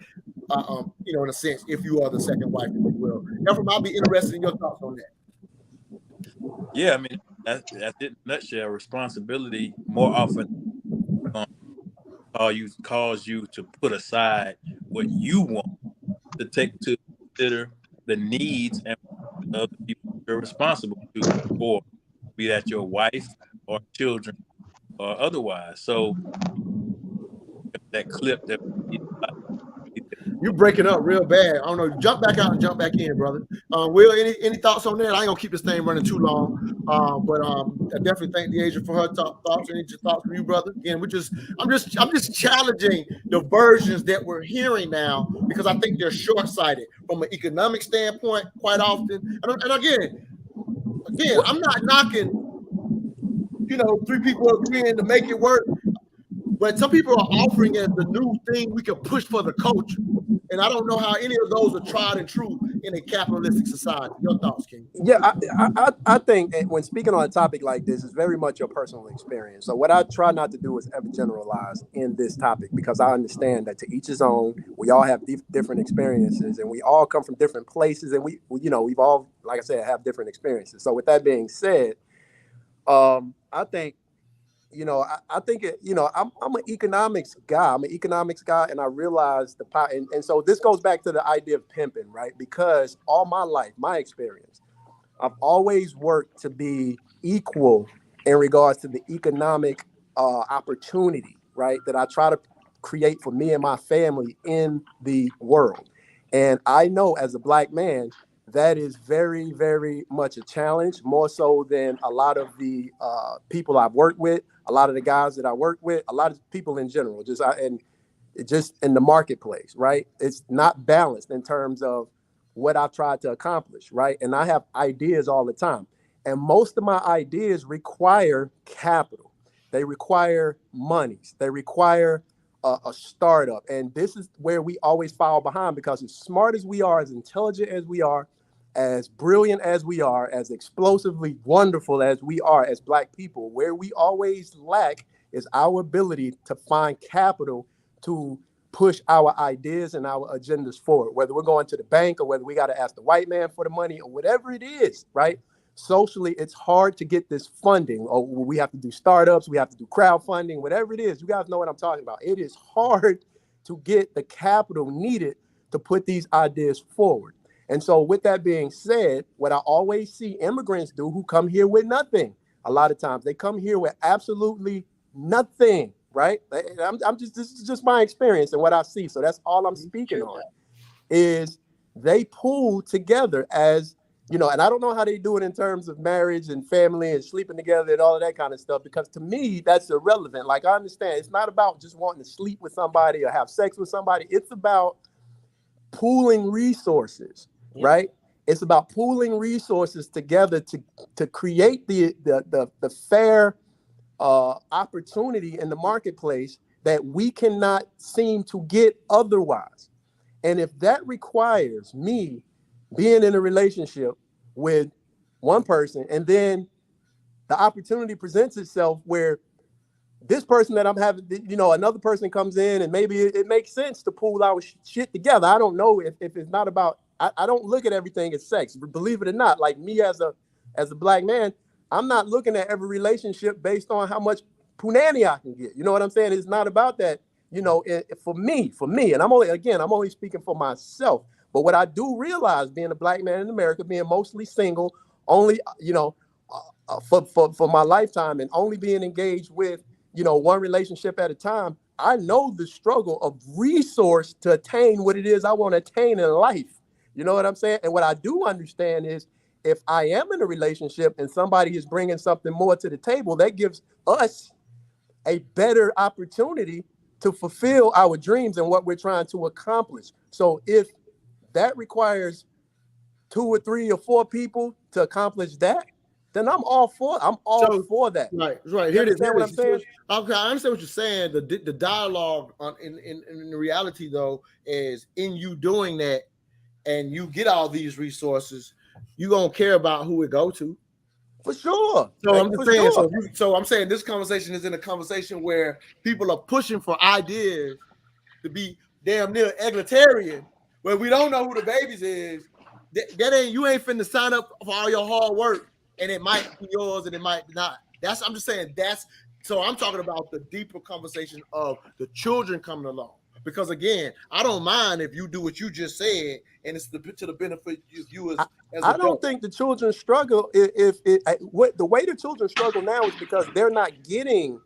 in a sense, if you are the second wife, if you will. Therefore, I'll be interested in your thoughts on that. Yeah, I mean, that's it in a nutshell. Responsibility more often cause you to put aside what you want to take to consider the needs and other people you're responsible for, be that your wife or children or otherwise. So that clip that you breaking up real bad. I don't know. Jump back out and jump back in, brother. Will, any thoughts on that? I ain't gonna keep this thing running too long. But I definitely thank Deidre for her thoughts. Any thoughts from you, brother? Again, I'm just challenging the versions that we're hearing now because I think they're short-sighted from an economic standpoint quite often. And again, I'm not knocking, three people agreeing to make it work. But some people are offering as the new thing we can push for the culture. And I don't know how any of those are tried and true in a capitalistic society. Your thoughts, King? Yeah, I think when speaking on a topic like this, it's very much your personal experience. So what I try not to do is ever generalize in this topic because I understand that to each his own. We all have different experiences, and we all come from different places, and we've all, like I said, have different experiences. So with that being said, I think. I think I'm an economics guy. And I realize the power. And so this goes back to the idea of pimping, right? Because all my life, my experience, I've always worked to be equal in regards to the economic opportunity, right? That I try to create for me and my family in the world. And I know as a Black man, that is very, very much a challenge, more so than a lot of the people I've worked with, a lot of the guys that I work with, a lot of people in general, just in the marketplace, right? It's not balanced in terms of what I've tried to accomplish, right? And I have ideas all the time. And most of my ideas require capital. They require monies. They require a startup. And this is where we always fall behind because as smart as we are, as intelligent as we are, as brilliant as we are, as explosively wonderful as we are as Black people, where we always lack is our ability to find capital to push our ideas and our agendas forward, whether we're going to the bank or whether we got to ask the white man for the money or whatever it is, right? Socially, it's hard to get this funding, or we have to do startups, we have to do crowdfunding, whatever it is. You guys know what I'm talking about. It is hard to get the capital needed to put these ideas forward. And so with that being said, what I always see immigrants do who come here with nothing, a lot of times they come here with absolutely nothing, right? This is just my experience and what I see. So that's all I'm speaking on is they pool together as, and I don't know how they do it in terms of marriage and family and sleeping together and all of that kind of stuff, because to me, that's irrelevant. Like I understand it's not about just wanting to sleep with somebody or have sex with somebody. It's about pooling resources. Right? It's about pooling resources together to create the fair opportunity in the marketplace that we cannot seem to get otherwise. And if that requires me being in a relationship with one person and then the opportunity presents itself where this person that I'm having, another person comes in and maybe it makes sense to pool our shit together. I don't know if it's not about, I don't look at everything as sex, believe it or not. Like me as a Black man, I'm not looking at every relationship based on how much punani I can get. You know what I'm saying? It's not about that, for me. And I'm only speaking for myself. But what I do realize being a Black man in America, being mostly single, only, for my lifetime and only being engaged with, one relationship at a time, I know the struggle of resource to attain what it is I want to attain in life. You know what I'm saying? And what I do understand is if I am in a relationship and somebody is bringing something more to the table, that gives us a better opportunity to fulfill our dreams and what we're trying to accomplish. So if that requires 2 or 3 or 4 people to accomplish that, then I'm all for that. Right. You Here it is. understand what I'm saying? Okay, I understand what you're saying. The dialogue in reality though is in you doing that, and you get all these resources, you gonna care about who it go to. For sure. So I'm just saying. Sure. So I'm saying this conversation is in a conversation where people are pushing for ideas to be damn near egalitarian, where we don't know who the babies is. That ain't, you ain't finna sign up for all your hard work, and it might be yours and it might not. I'm just saying so I'm talking about the deeper conversation of the children coming along. Because again, I don't mind if you do what you just said, and it's to the benefit of you as I don't think the children struggle the way the children struggle now is because they're not getting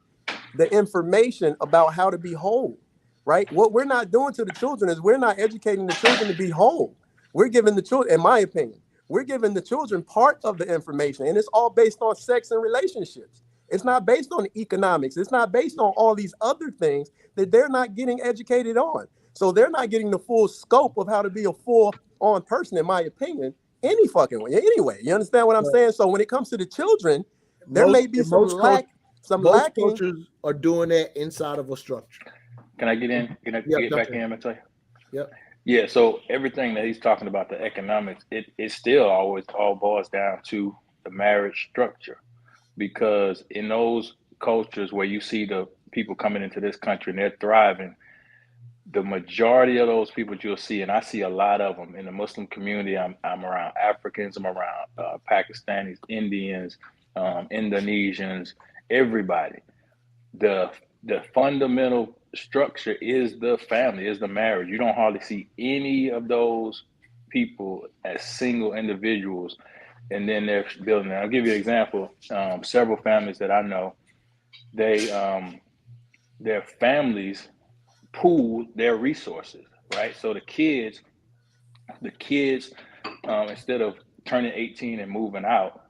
the information about how to be whole, right? What we're not doing to the children is we're not educating the children to be whole. We're giving the children, in my opinion, we're giving the children part of the information, and it's all based on sex and relationships. It's not based on economics. It's not based on all these other things that they're not getting educated on. So they're not getting the full scope of how to be a full-on person, in my opinion, any fucking way. Anyway, you understand what I'm saying? So when it comes to the children, there may be some lacking. Cultures are doing that inside of a structure. Can I get in? Can I get back in and tell you? Yep. Yeah, so everything that he's talking about, the economics, it still always all boils down to the marriage structure. Because in those cultures where you see the people coming into this country and they're thriving, the majority of those people you'll see, and I see a lot of them in the Muslim community. I'm around Africans, I'm around Pakistanis, Indians, Indonesians, everybody. The fundamental structure is the family, is the marriage. You don't hardly see any of those people as single individuals, and then they're building. I'll give you an example. Several families that I know, their families pool their resources, right? So the kids, instead of turning 18 and moving out,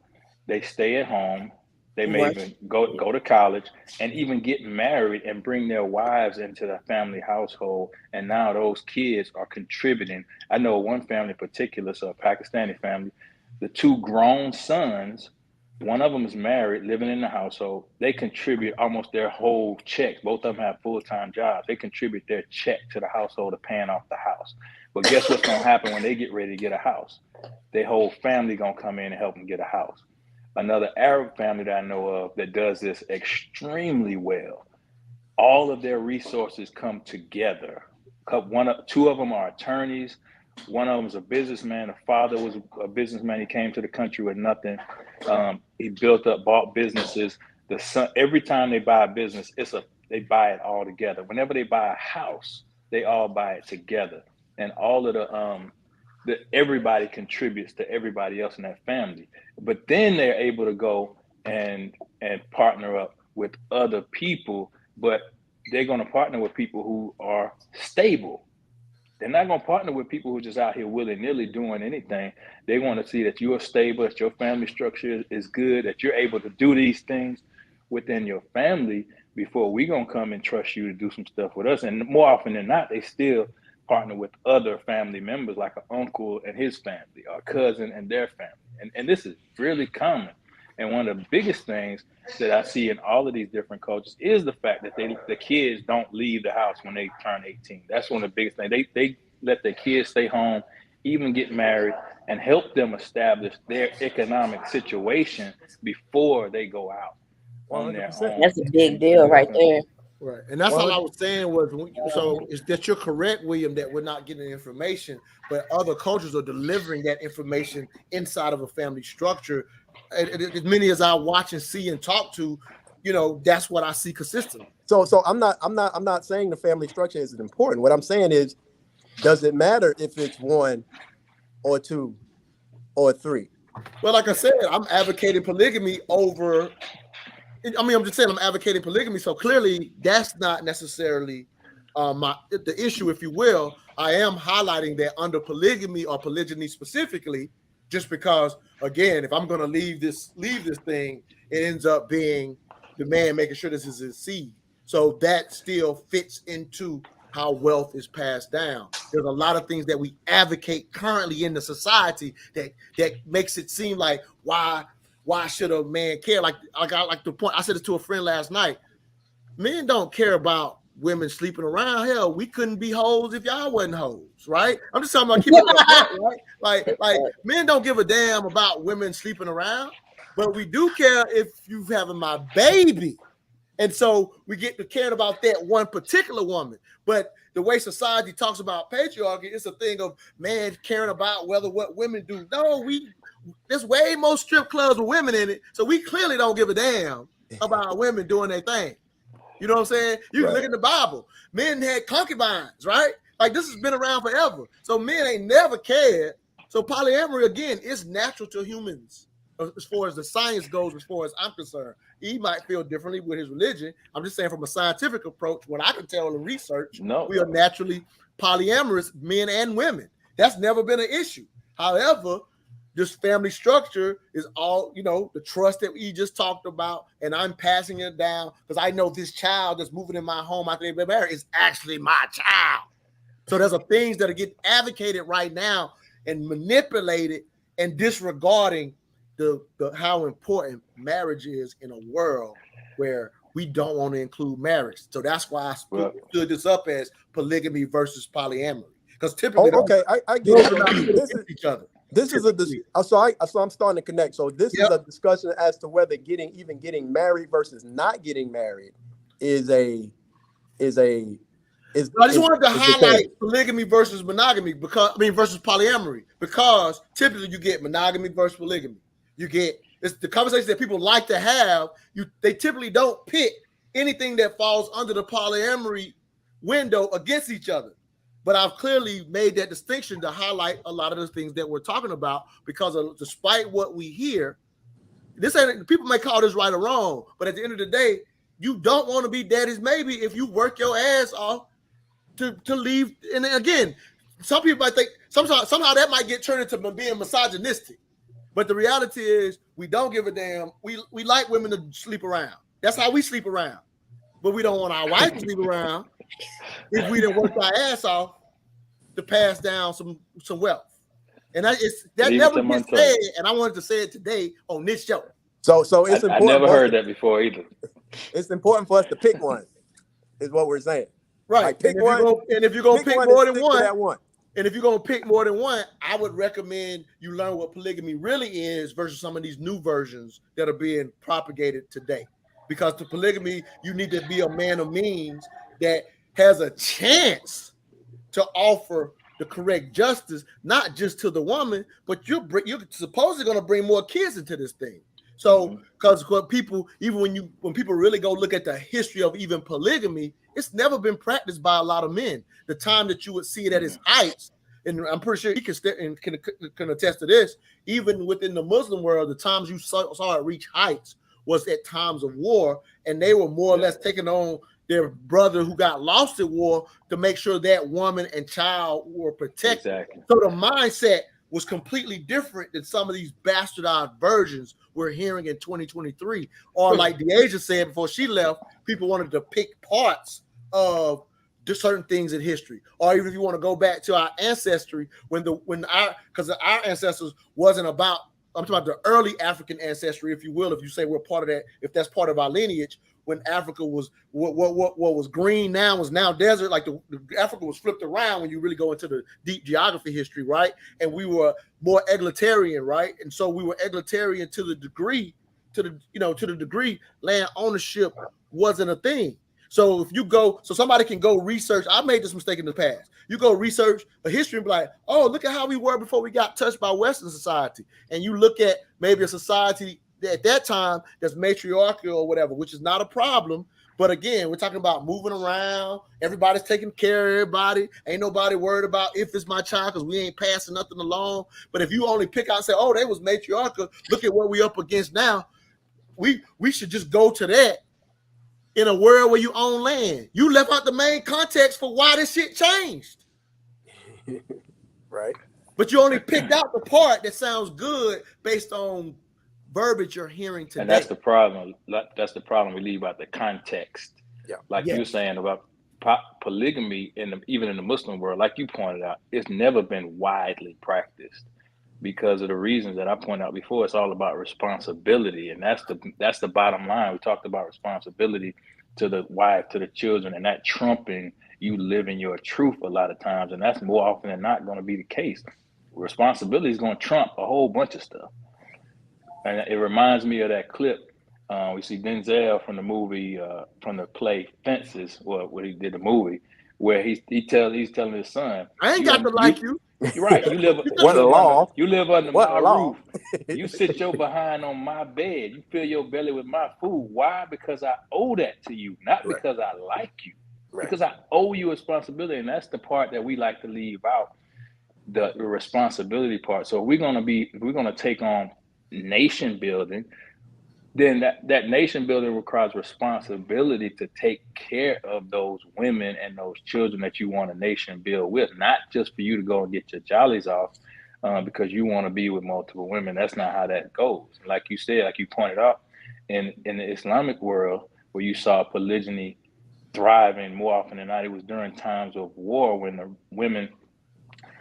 they stay at home. They may even go to college and even get married and bring their wives into the family household. And now those kids are contributing. I know one family in particular, so a Pakistani family, the 2 grown sons, one of them is married, living in the household. They contribute almost their whole check. Both of them have full-time jobs. They contribute their check to the household of paying off the house. But guess what's going to happen when they get ready to get a house? Their whole family going to come in and help them get a house. Another Arab family that I know of that does this extremely well. All of their resources come together. 2 of them are attorneys. One of them is a businessman. The father was a businessman. He came to the country with nothing. He bought businesses. The son, every time they buy a business, they buy it all together. Whenever they buy a house, they all buy it together. And all of everybody contributes to everybody else in that family. But then they're able to go and partner up with other people, but they're going to partner with people who are stable. They're not going to partner with people who are just out here willy-nilly doing anything. They want to see that you are stable, that your family structure is good, that you're able to do these things within your family before we're going to come and trust you to do some stuff with us. And more often than not, they still partner with other family members, like an uncle and his family, or a cousin and their family. And this is really common. And one of the biggest things that I see in all of these different cultures is the fact that the kids don't leave the house when they turn 18. That's one of the biggest things. They let their kids stay home, even get married, and help them establish their economic situation before they go out on their own. That's a big deal right there. Right. And that's all I was saying was, so is that you're correct, William, that we're not getting information, but other cultures are delivering that information inside of a family structure. And as many as I watch and see and talk to, that's what I see consistently. So I'm not saying the family structure isn't important. What I'm saying is, does it matter if it's 1 or 2 or 3? Well, like I said, I'm advocating polygamy over. I'm just saying I'm advocating polygamy. So clearly, that's not necessarily the issue, if you will. I am highlighting that under polygamy or polygyny specifically, just because, again, if I'm going to leave this thing, it ends up being the man making sure this is his seed. So that still fits into how wealth is passed down. There's a lot of things that we advocate currently in the society that makes it seem like why should a man care? Like the point I said this to a friend last night. Men don't care about women sleeping around. Hell, we couldn't be hoes if y'all wasn't hoes, right? I'm just talking about keeping it right. Like men don't give a damn about women sleeping around, but we do care if you having my baby. And so we get to caring about that one particular woman. But the way society talks about patriarchy, it's a thing of man caring about what women do. No, there's way more strip clubs with women in it. So we clearly don't give a damn about women doing their thing. You know what I'm saying? You can look in the Bible. Men had concubines, right? Like this has been around forever. So men ain't never cared. So polyamory, again, is natural to humans as far as the science goes, as far as I'm concerned. He might feel differently with his religion. I'm just saying from a scientific approach, what I can tell in research, we are naturally polyamorous, men and women. That's never been an issue. However, this family structure is all, the trust that we just talked about, and I'm passing it down because I know this child that's moving in my home after they've been married is actually my child. So there's things that are getting advocated right now and manipulated and disregarding the how important marriage is in a world where we don't want to include marriage. So that's why I stood this up as polygamy versus polyamory, because typically, I get it. This is each other. This is so I'm starting to connect. So this is a discussion as to whether getting married versus not getting married is I just wanted to highlight polygamy versus monogamy versus polyamory, because typically you get monogamy versus polygamy. You get the conversations that people like to have. They typically don't pick anything that falls under the polyamory window against each other. But I've clearly made that distinction to highlight a lot of the things that we're talking about, because despite what we hear, people may call this right or wrong, but at the end of the day, you don't want to be daddy's maybe if you work your ass off to leave. And again, some people might think somehow that might get turned into being misogynistic. But the reality is we don't give a damn. We like women to sleep around. That's how we sleep around. But we don't want our wife to sleep around if we didn't work our ass off to pass down some wealth. And that never gets said, and I wanted to say it today on this show. So it's important. I never heard that before either. It's important for us to pick one, is what we're saying. Right. Like pick and one. If you're gonna pick more than one. And if you're going to pick more than one, I would recommend you learn what polygamy really is versus some of these new versions that are being propagated today. Because to polygamy, you need to be a man of means that has a chance to offer the correct justice, not just to the woman, but you're supposedly going to bring more kids into this thing. So, because when people really go look at the history of even polygamy, it's never been practiced by a lot of men. The time that you would see it at its heights, and I'm pretty sure he can attest to this, even within the Muslim world, the times you saw it reach heights was at times of war, and they were more or less taking on their brother who got lost at war to make sure that woman and child were protected. Exactly. So the mindset was completely different than some of these bastardized versions we're hearing in 2023. Or like Deasia said before she left, people wanted to pick parts of certain things in history. Or even if you want to go back to our ancestry, because our ancestors wasn't about, I'm talking about the early African ancestry, if you will, if you say we're part of that, if that's part of our lineage, when Africa was what was green now is now desert, like the Africa was flipped around when you really go into the deep geography history, right? And we were more egalitarian, right? And so we were egalitarian to the degree land ownership wasn't a thing. So if you go, so somebody can go research, I made this mistake in the past. You go research a history and be like, oh, look at how we were before we got touched by Western society. And you look at maybe a society at that time that's matriarchal or whatever, which is not a problem. But again, we're talking about moving around. Everybody's taking care of everybody. Ain't nobody worried about if it's my child because we ain't passing nothing along. But if you only pick out and say, oh, they was matriarchal, look at what we up against now. We should just go to that. In a world where you own land, you left out the main context for why this shit changed. Right. But you only picked out the part that sounds good based on verbiage you're hearing today. And that's the problem. That's the problem we leave out the context. Like Yeah. you're saying about polygamy even in the Muslim world, like you pointed out, it's never been widely practiced because of the reasons that I pointed out before. It's all about responsibility, and that's the bottom line. We talked about responsibility to the wife, to the children, and that trumping you living your truth a lot of times, and that's more often than not going to be the case. Responsibility is going to trump a whole bunch of stuff, and it reminds me of that clip. We see Denzel from the movie, from the play Fences, or when he did the movie, where he's telling his son, I ain't "You got to you like you. you're right. What a law. You live under What my a law. roof. You sit your behind on my bed. You fill your belly with my food. Why? Because I owe that to you, not Right. because I like you. Right. Because I owe you responsibility, and that's the part that we like to leave out, the responsibility part. So if we're gonna take on nation building, then that nation building requires responsibility to take care of those women and those children that you want a nation build with, not just for you to go and get your jollies off because you want to be with multiple women. That's not how that goes. Like you said, like you pointed out, in the Islamic world where you saw polygyny thriving more often than not, it was during times of war when the women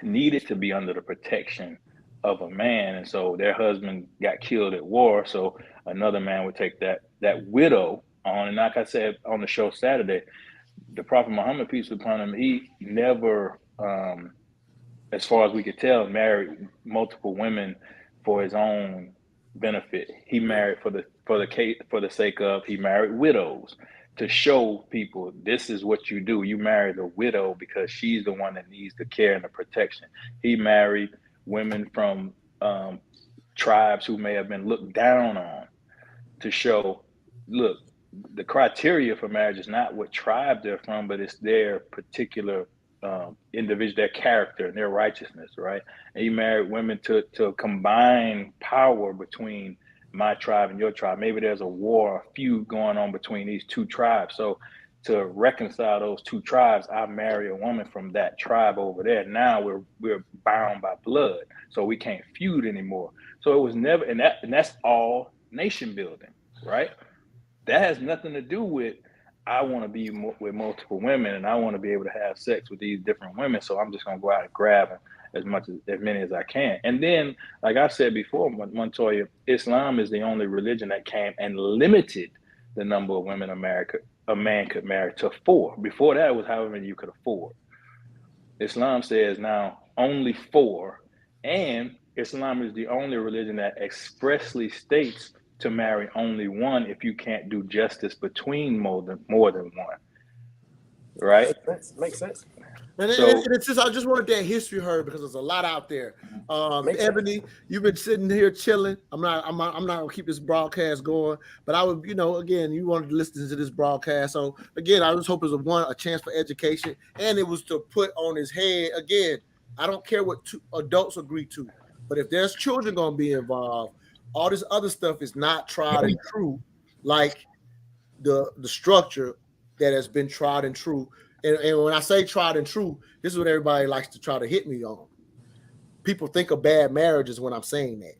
needed to be under the protection of a man, and so their husband got killed at war, so another man would take that widow on. And like I said on the show Saturday, the Prophet Muhammad, peace be upon him, he never, as far as we could tell, married multiple women for his own benefit. He married for the sake of, he married widows to show people this is what you do. You marry the widow because she's the one that needs the care and the protection. He married women from tribes who may have been looked down on to show, look, the criteria for marriage is not what tribe they're from, but it's their particular individual, their character and their righteousness, right? And he married women to combine power between my tribe and your tribe. Maybe there's a war, a feud going on between these two tribes. So to reconcile those two tribes, I marry a woman from that tribe over there. Now we're bound by blood, so we can't feud anymore. So it was never, and that's all nation building, right? That has nothing to do with, I want to be with multiple women and I want to be able to have sex with these different women. So I'm just going to go out and grab as many as I can. And then, like I said before, Montoya, Islam is the only religion that came and limited the number of women a man could marry to 4. Before that, it was however many you could afford. Islam says now only 4, and Islam is the only religion that expressly states to marry only one if you can't do justice between more than one, right? Makes sense. And So it's just, I just wanted that history heard because there's a lot out there. Ebony, you've been sitting here chilling. I'm not gonna keep this broadcast going, but I would, again, you wanted to listen to this broadcast. So again, I just hope it was a chance for education, and it was to put on his head again. I don't care what adults agree to, but if there's children gonna be involved, all this other stuff is not tried and true, like the structure that has been tried and true. And when I say tried and true, this is what everybody likes to try to hit me on. People think of bad marriages when I'm saying that.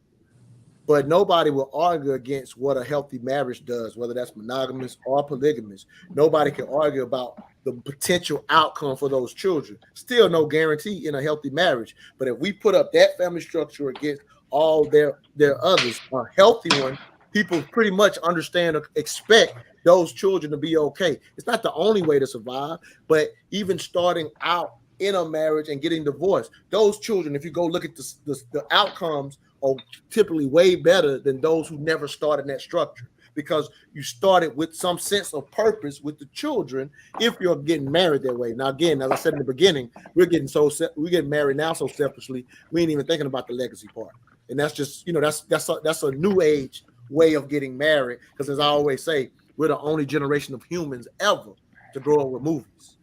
But nobody will argue against what a healthy marriage does, whether that's monogamous or polygamous. Nobody can argue about the potential outcome for those children. Still no guarantee in a healthy marriage. But if we put up that family structure against all their others, a healthy one, people pretty much understand or expect those children to be okay. It's not the only way to survive, but even starting out in a marriage and getting divorced, those children, if you go look at the outcomes, are typically way better than those who never started that structure, because you started with some sense of purpose with the children if you're getting married that way. Now, again, as I said in the beginning, we're getting married now so selfishly, we ain't even thinking about the legacy part. And that's just, that's a new age way of getting married, because as I always say, we're the only generation of humans ever to grow up with movies.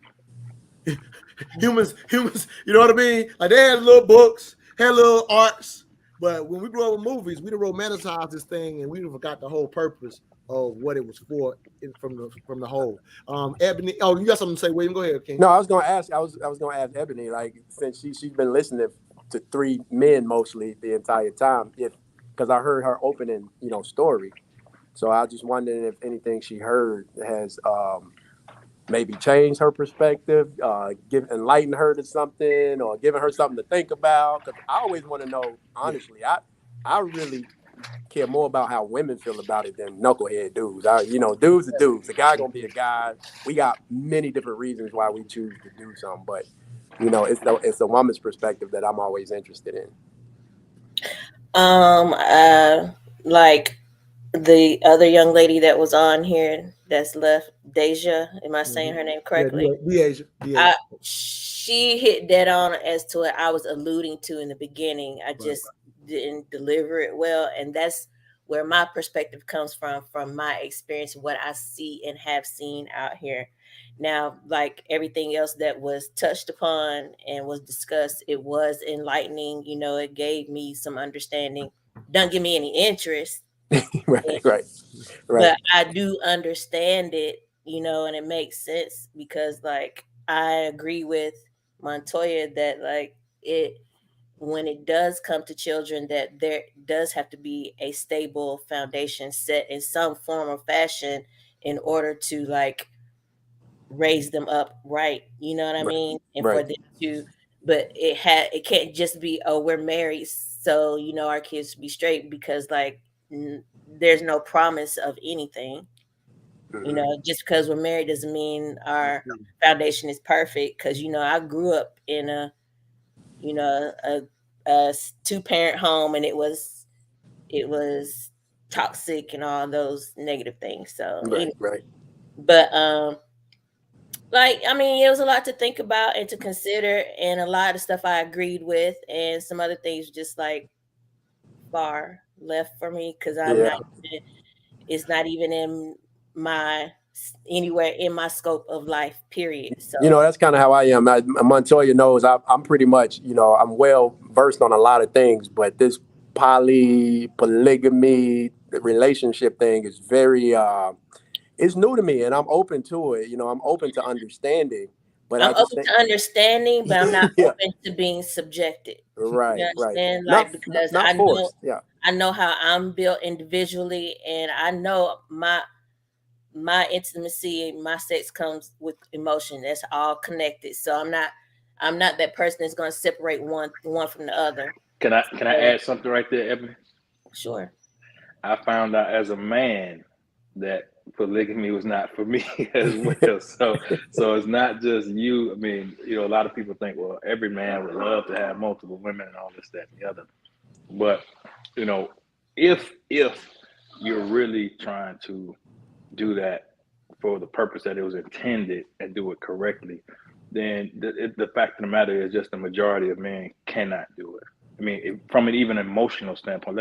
humans, you know what I mean? Like, they had little books, had little arts, but when we grew up with movies, we romanticized this thing and we forgot the whole purpose of what it was for from the whole. Ebony, you got something to say, William? Go ahead, King. No, I was gonna ask Ebony, like, since she's been listening to 3 men mostly the entire time, because I heard her opening, story. So I was just wondering if anything she heard has maybe change her perspective, enlighten her to something, or giving her something to think about. Because I always want to know, honestly, I really care more about how women feel about it than knucklehead dudes. Dudes are dudes. A guy gonna be a guy. We got many different reasons why we choose to do something, but it's the woman's perspective that I'm always interested in. Like the other young lady that was on here that's left, Deja. Am I saying her name correctly? Yeah, She hit dead on as to what I was alluding to in the beginning. I just didn't deliver it well, and that's where my perspective comes from my experience, what I see and have seen out here. Now, like everything else that was touched upon and was discussed, it was enlightening. It gave me some understanding. Doesn't give me any interest, right. but I do understand it, and it makes sense because, like, I agree with Montoya that, like, when it does come to children, that there does have to be a stable foundation set in some form or fashion in order to, like, raise them up right. You know what I mean? And for them to, but it can't just be, oh, we're married, so our kids be straight, because, like, there's no promise of anything. Just because we're married doesn't mean our foundation is perfect. Because I grew up in a 2-parent home, and it was toxic and all those negative things. So right. But like, I mean, it was a lot to think about and to consider, and a lot of stuff I agreed with, and some other things just, like, far left for me, because it's not even anywhere in my scope of life, period. So that's kind of how I am. Montoya knows I'm pretty much, I'm well versed on a lot of things, but this polygamy relationship thing is very it's new to me, and I'm open to it. I'm open to understanding, but I'm open to understanding, but I'm not open to being subjected. Right, you understand? Right. Like, because not forced. I know how I'm built individually, and I know my intimacy and my sex comes with emotion. That's all connected. So I'm not that person that's going to separate one from the other. Can I add something right there, Evan? Sure. I found out as a man that polygamy was not for me as well. So it's not just you. I mean, a lot of people think, well, every man would love to have multiple women and all this, that, and the other. But if you're really trying to do that for the purpose that it was intended and do it correctly, then the fact of the matter is just the majority of men cannot do it. I mean, from an even emotional standpoint,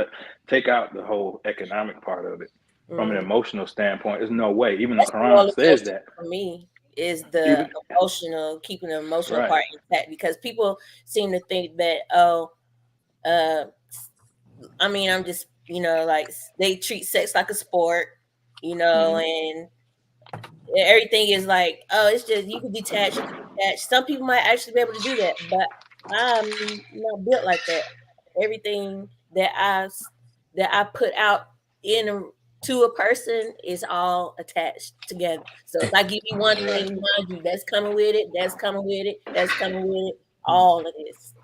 take out the whole economic part of it. From an emotional standpoint, there's no way. Even the Quran says that. For me, is the emotional, keeping the emotional part intact, because people seem to think that, I mean, I'm just, like, they treat sex like a sport, and everything is like, oh, it's just, you can detach. Some people might actually be able to do that, but I'm not built like that. Everything that I put out to a person is all attached together. So if I give you one thing, mind you, that's coming with it, that's coming with it, that's coming with it, all of this.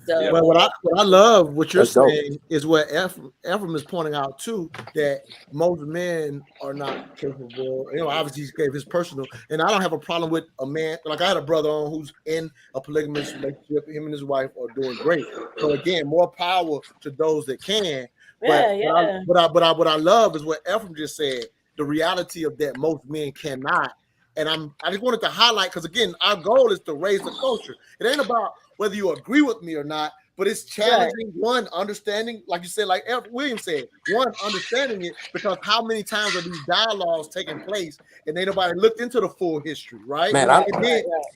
So, well, what I love what you're saying is what Ephraim is pointing out too, that most men are not capable. Obviously he gave his personal, and I don't have a problem with a man. Like, I had a brother on who's in a polygamous relationship. Him and his wife are doing great. So again, more power to those that can. But what I love is what Ephraim just said. The reality of that most men cannot. And I just wanted to highlight, because again, our goal is to raise the culture. It ain't about whether you agree with me or not, but it's challenging, one, understanding, like you said, like William said, one, understanding it, because how many times are these dialogues taking place and ain't nobody looked into the full history, right? Man,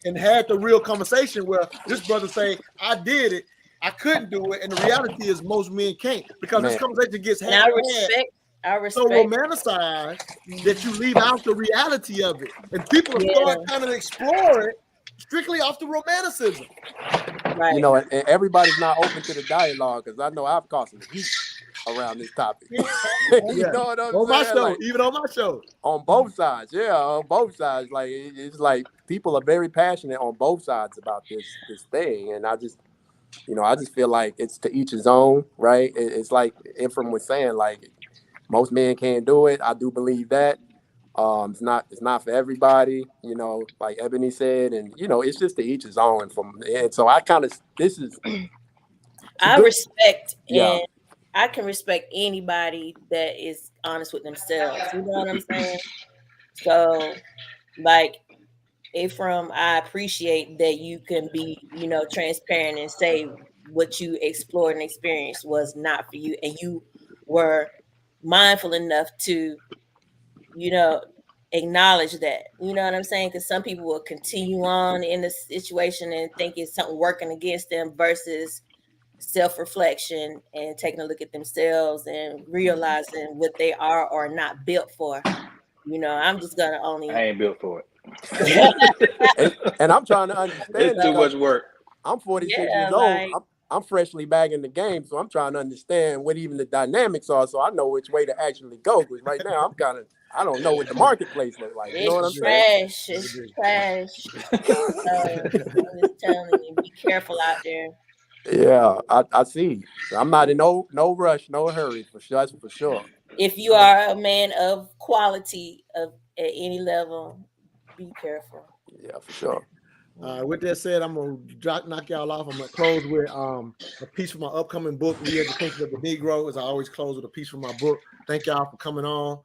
and had the real conversation where this brother say, I did it, I couldn't do it, and the reality is most men can't, because this conversation gets I respect so romanticized that you leave out the reality of it, and people start kind of explore it strictly off the romanticism. Right. And everybody's not open to the dialogue, because I know I've caused some heat. around this topic. Yeah. You know what I'm On my saying? show, Like, even on my show. on both sides, yeah, on both sides. Like it's like people are very passionate on both sides about this thing, and I just feel like it's to each his own, right? It's like Ephraim was saying, like most men can't do it. I do believe that. It's not for everybody, you know, like Ebony said, and you know, it's just to each his own. And so I kind of this is I good. respect Yeah, and I can respect anybody that is honest with themselves. You know what I'm saying? So, like, Ephraim, I appreciate that you can be, you know, transparent and say what you explored and experienced was not for you, and you were mindful enough to, you know, acknowledge that. You know what I'm saying? Because some people will continue on in the situation and think it's something working against them versus self-reflection and taking a look at themselves and realizing what they are or not built for. You know, I'm just gonna I only ain't built for and I'm trying to it. It's understand it too because much work. I'm 46 yeah, years old. like I'm freshly back in the game, so I'm trying to understand what even the dynamics are, so I know which way to actually go. Because right now I don't know what the marketplace looks like. You know what I'm it's saying? trash. It's trash. So I'm just telling you, be careful out there. Yeah, I see. I'm not in no rush, no hurry for sure. That's for sure. If you are a man of quality of at any level, be careful. Yeah, for sure. With that said, I'm gonna knock y'all off. I'm gonna close with a piece from my upcoming book, Re-Education of the Negro. As I always close with a piece from my book. Thank y'all for coming on.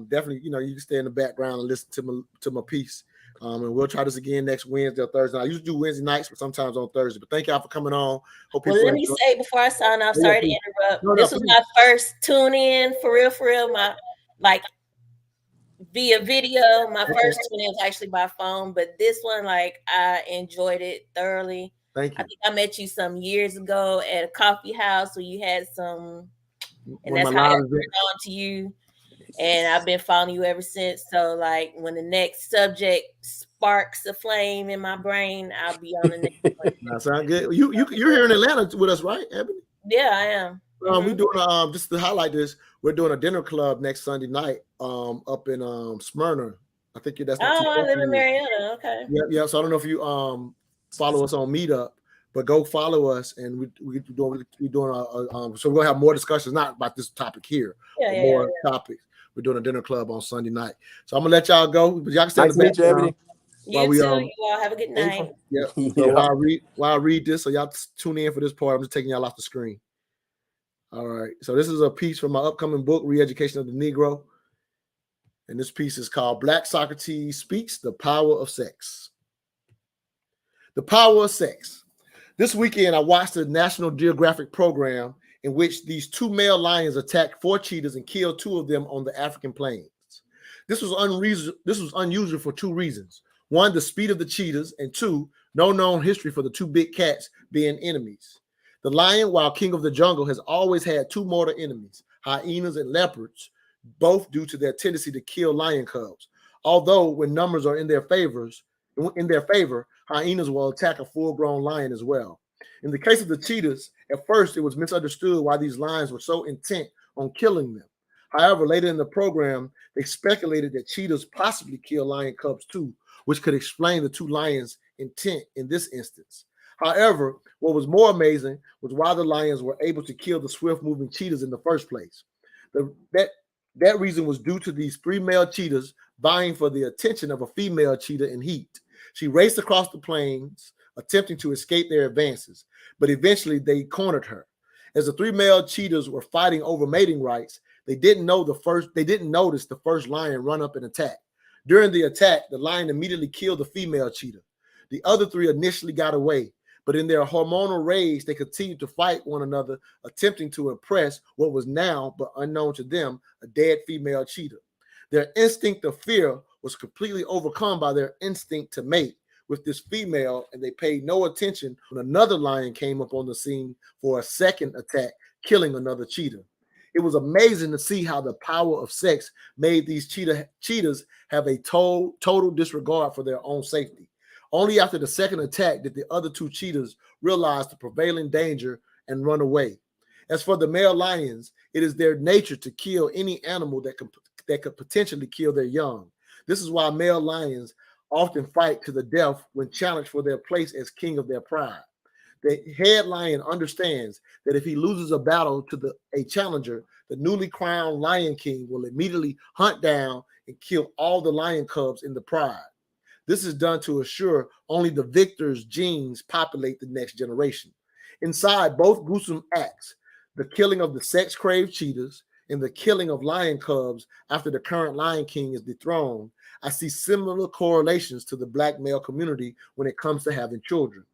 Definitely, you know, you can stay in the background and listen to my piece. And we'll try this again next Wednesday or Thursday. I usually do Wednesday nights, but sometimes on Thursday. But thank y'all for coming on. Hope Well, people let me enjoy. say before I sign off, sorry to interrupt. No, This was please. my first tune in for real. My like via video. My first tune in was actually by phone, but this one, like, I enjoyed it thoroughly. Thank I you. think I met you some years ago at a coffee house where you had some, and One of that's my how it lives. turned on to you. And I've been following you ever since. So, like, when the next subject sparks a flame in my brain, I'll be on the next one. That sound good. You're here in Atlanta with us, right, Ebony? Yeah, I am. We doing just to highlight this. We're doing a dinner club next Sunday night up in Smyrna. I think that's not too Oh, I far live from in you. Marietta. Okay. Yeah. So I don't know if you follow us on Meetup, but go follow us, and we're doing so we're gonna have more discussions, not about this topic here, but more topics. We're doing a dinner club on Sunday night, so I'm gonna let y'all go. But y'all can stay Nice in to the meet you, Ebony. You too. You all have a good night. Yeah. So Yeah. while I read this, so y'all tune in for this part. I'm just taking y'all off the screen. All right. So this is a piece from my upcoming book, Re-Education of the Negro. And this piece is called Black Socrates Speaks the Power of Sex. The power of sex. This weekend, I watched a National Geographic program in which these two male lions attacked 4 cheetahs and killed 2 of them on the African plains. This was unusual for 2 reasons. 1, the speed of the cheetahs, and 2, no known history for the 2 big cats being enemies. The lion, while king of the jungle, has always had 2 mortal enemies, hyenas and leopards, both due to their tendency to kill lion cubs. Although when numbers are in their favor, hyenas will attack a full-grown lion as well. In the case of the cheetahs, at first it was misunderstood why these lions were so intent on killing them. However, later in the program, they speculated that cheetahs possibly kill lion cubs too, which could explain the 2 lions' intent in this instance. However, what was more amazing was why the lions were able to kill the swift-moving cheetahs in the first place. That reason was due to these 3 male cheetahs vying for the attention of a female cheetah in heat. She raced across the plains, attempting to escape their advances, but eventually they cornered her. As the 3 male cheetahs were fighting over mating rights, they didn't notice the first lion run up and attack. During the attack, the lion immediately killed the female cheetah. The other 3 initially got away, but in their hormonal rage, they continued to fight one another, attempting to impress what was now, but unknown to them, a dead female cheetah. Their instinct of fear was completely overcome by their instinct to mate with this female, and they paid no attention when another lion came up on the scene for a second attack, killing another cheetah. It was amazing to see how the power of sex made these cheetahs have a total disregard for their own safety. Only after the second attack did the other 2 cheetahs realize the prevailing danger and run away. As for the male lions, It is their nature to kill any animal that could potentially kill their young. This is why male lions often fight to the death when challenged for their place as king of their pride. The head lion understands that if he loses a battle to a challenger, the newly crowned lion king will immediately hunt down and kill all the lion cubs in the pride. This is done to assure only the victor's genes populate the next generation. Inside both gruesome acts, the killing of the sex-craved cheetahs and the killing of lion cubs after the current lion king is dethroned, I see similar correlations to the black male community when it comes to having children.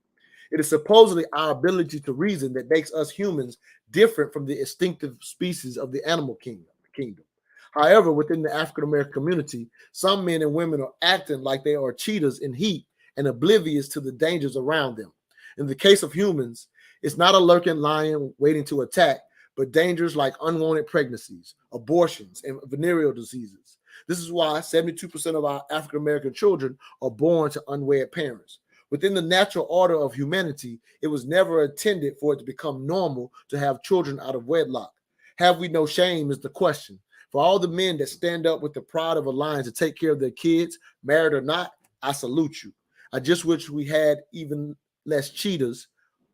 It is supposedly our ability to reason that makes us humans different from the instinctive species of the animal kingdom. However, within the African American community, some men and women are acting like they are cheetahs in heat and oblivious to the dangers around them. In the case of humans, it's not a lurking lion waiting to attack, but dangers like unwanted pregnancies, abortions, and venereal diseases. This is why 72% of our African American children are born to unwed parents. Within the natural order of humanity, it was never intended for it to become normal to have children out of wedlock. Have we no shame is the question. For all the men that stand up with the pride of a lion to take care of their kids, married or not, I salute you. I just wish we had even less cheetahs,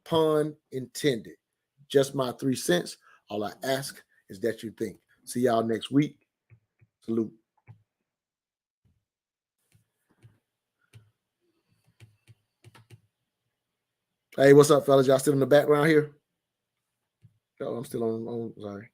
pun intended. Just my 3 cents. All I ask is that you think. See y'all next week. Salute. Hey, what's up, fellas? Y'all still in the background here? Oh, I'm still on sorry.